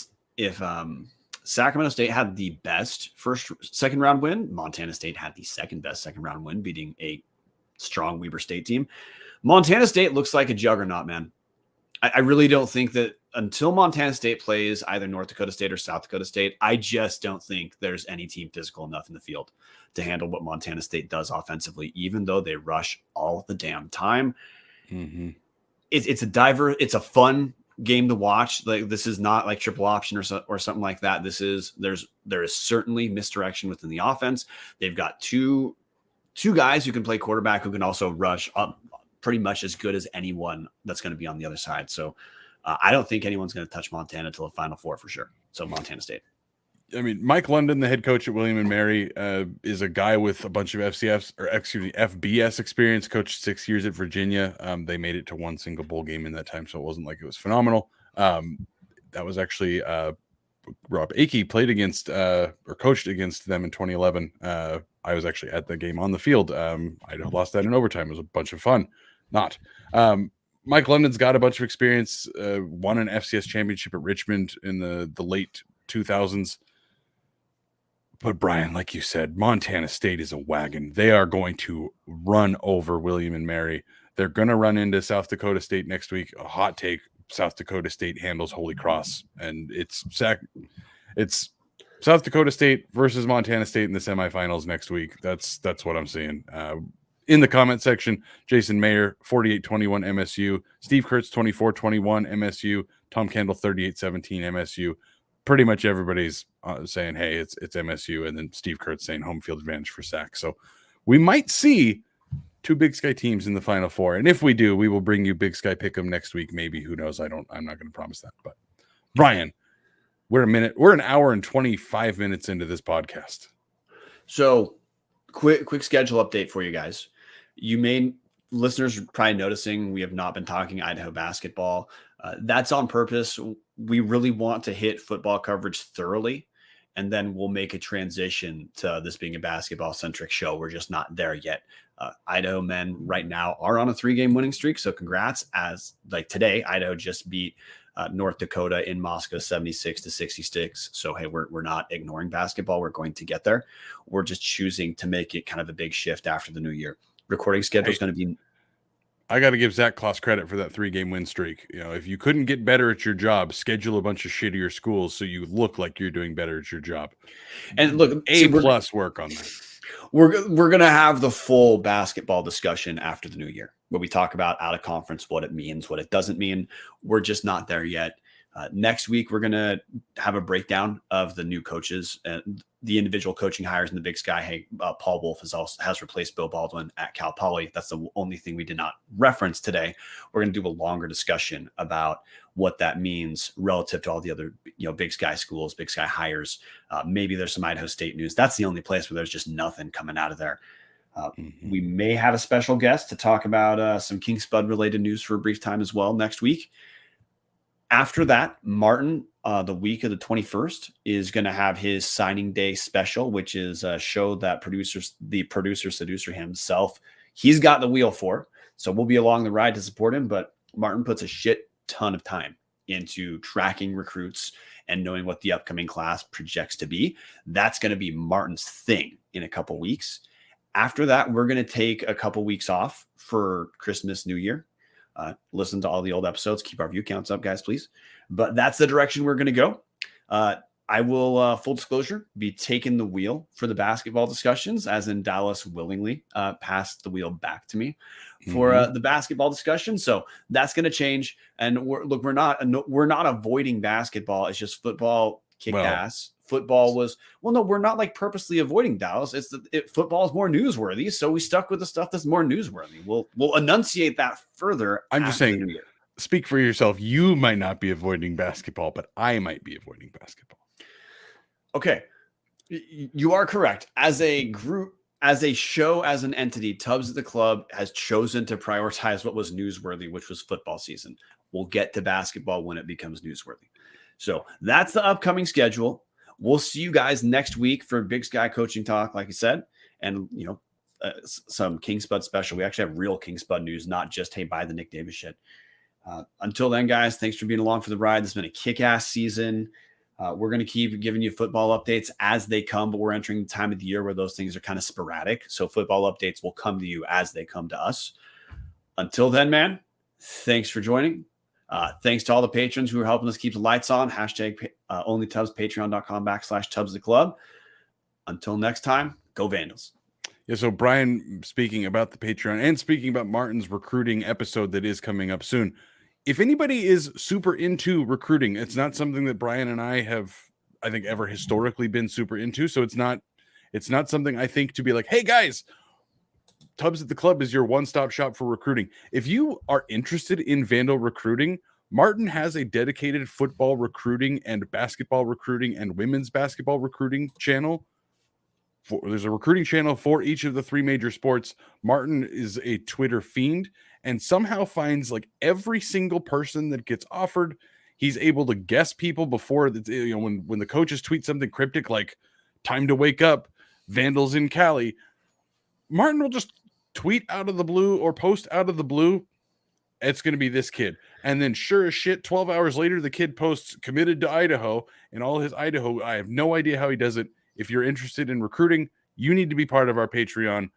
Sacramento State had the best second round win, Montana State had the second best second round win, beating a strong Weber State team. Montana State looks like a juggernaut, man. I really don't think that until Montana State plays either North Dakota State or South Dakota State, I just don't think there's any team physical enough in the field to handle what Montana State does offensively, even though they rush all the damn time. Mm-hmm. It's a fun game to watch. Like, this is not like triple option or something like that. There is certainly misdirection within the offense. They've got two guys who can play quarterback, who can also rush up pretty much as good as anyone that's going to be on the other side. So I don't think anyone's going to touch Montana till the Final Four for sure. So Montana State. I mean, Mike London, the head coach at William and Mary, is a guy with a bunch of FBS experience. Coached 6 years at Virginia. They made it to one single bowl game in that time, so it wasn't like it was phenomenal. That was actually Rob Akey played against or coached against them in 2011. I was actually at the game on the field. I lost that in overtime. It was a bunch of fun. Mike London's got a bunch of experience. Won an FCS championship at Richmond in the late 2000s. But Brian, like you said, Montana State is a wagon. They are going to run over William and Mary. They're going to run into South Dakota State next week. A hot take: South Dakota State handles Holy Cross, and it's South Dakota State versus Montana State in the semifinals next week. That's what I'm seeing. In the comment section, Jason Mayer, 48-21 MSU. Steve Kurtz, 24-21 MSU. Tom Kendall, 38-17 MSU. Pretty much everybody's saying, hey, it's MSU, and then Steve Kurtz saying home field advantage for Sac. So we might see two Big Sky teams in the Final Four, and if we do, we will bring you Big Sky Pick'em next week. Maybe, who knows? I'm not going to promise that. But Brian, we're an hour and 25 minutes into this podcast. So quick schedule update for you guys. Listeners are probably noticing we have not been talking Idaho basketball. That's on purpose. We really want to hit football coverage thoroughly, and then we'll make a transition to this being a basketball-centric show. We're just not there yet. Idaho men right now are on a 3-game winning streak, so congrats. As like today, Idaho just beat North Dakota in Moscow 76-66. So, hey, we're not ignoring basketball. We're going to get there. We're just choosing to make it kind of a big shift after the new year. Recording schedule is going to be... I got to give Zach Kloss credit for that 3-game win streak. You know, if you couldn't get better at your job, schedule a bunch of shittier schools so you look like you're doing better at your job. And look, A+ work on that. We're going to have the full basketball discussion after the new year, where we talk about out of conference, what it means, what it doesn't mean. We're just not there yet. Next week, we're going to have a breakdown of the new coaches and the individual coaching hires in the Big Sky. Hey, Paul Wolf has replaced Bill Baldwin at Cal Poly. That's the only thing we did not reference today. We're going to do a longer discussion about what that means relative to all the other, Big Sky schools, Big Sky hires. Maybe there's some Idaho State news. That's the only place where there's just nothing coming out of there. We may have a special guest to talk about some King Spud related news for a brief time as well next week. After that, Martin, the week of the 21st, is going to have his signing day special, which is a show that the producer seducer himself, he's got the wheel for. So we'll be along the ride to support him. But Martin puts a shit ton of time into tracking recruits and knowing what the upcoming class projects to be. That's going to be Martin's thing in a couple weeks. After that, we're going to take a couple weeks off for Christmas, New Year. Listen to all the old episodes. Keep our view counts up, guys, please. But that's the direction we're going to go. I will, full disclosure, be taking the wheel for the basketball discussions, as in Dallas willingly passed the wheel back to me for the basketball discussion. So that's going to change. And we're not avoiding basketball. It's just football kicked ass. Football was, we're not like purposely avoiding Dallas. Football is more newsworthy. So we stuck with the stuff that's more newsworthy. We'll enunciate that further. I'm just saying, speak for yourself. You might not be avoiding basketball, but I might be avoiding basketball. Okay. You are correct. As a group, as a show, as an entity, Tubbs at the Club has chosen to prioritize what was newsworthy, which was football season. We'll get to basketball when it becomes newsworthy. So that's the upcoming schedule. We'll see you guys next week for Big Sky coaching talk, like I said, and some King Spud special. We actually have real King Spud news, not just, hey, buy the Nick Davis shit. Until then, guys, thanks for being along for the ride. This has been a kick-ass season. We're going to keep giving you football updates as they come, but we're entering the time of the year where those things are kind of sporadic. So football updates will come to you as they come to us. Until then, man, thanks for joining. Thanks to all the patrons who are helping us keep the lights on. Hashtag OnlyTubs, patreon.com/Tubbs the Club. Until next time, go Vandals. Yeah, so Brian, speaking about the Patreon and speaking about Martin's recruiting episode that is coming up soon, if anybody is super into recruiting, it's not something that Brian and I have, I think, ever historically been super into. So it's not something I think to be like, hey guys, Tubs at the Club is your one-stop shop for recruiting. If you are interested in Vandal recruiting, Martin has a dedicated football recruiting and basketball recruiting and women's basketball recruiting channel. There's a recruiting channel for each of the three major sports. Martin is a Twitter fiend and somehow finds like every single person that gets offered. He's able to guess people before when the coaches tweet something cryptic like "time to wake up," Vandals in Cali. Martin will just tweet out of the blue or post out of the blue, it's going to be this kid. And then sure as shit, 12 hours later, the kid posts committed to Idaho and all his Idaho. I have no idea how he does it. If you're interested in recruiting, you need to be part of our Patreon,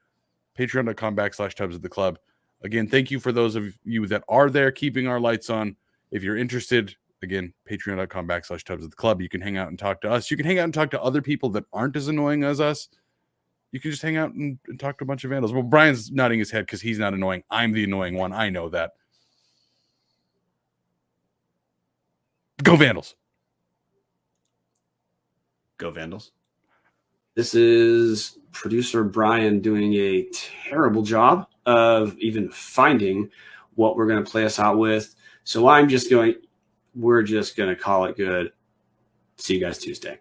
patreon.com/Tubs at the Club. Again, thank you for those of you that are there keeping our lights on. If you're interested, again, patreon.com/Tubs at the Club. You can hang out and talk to us. You can hang out and talk to other people that aren't as annoying as us. You can just hang out and talk to a bunch of Vandals. Well, Brian's nodding his head because he's not annoying. I'm the annoying one. I know that. Go Vandals. Go Vandals. This is producer Brian doing a terrible job of even finding what we're going to play us out with. So we're just going to call it good. See you guys Tuesday.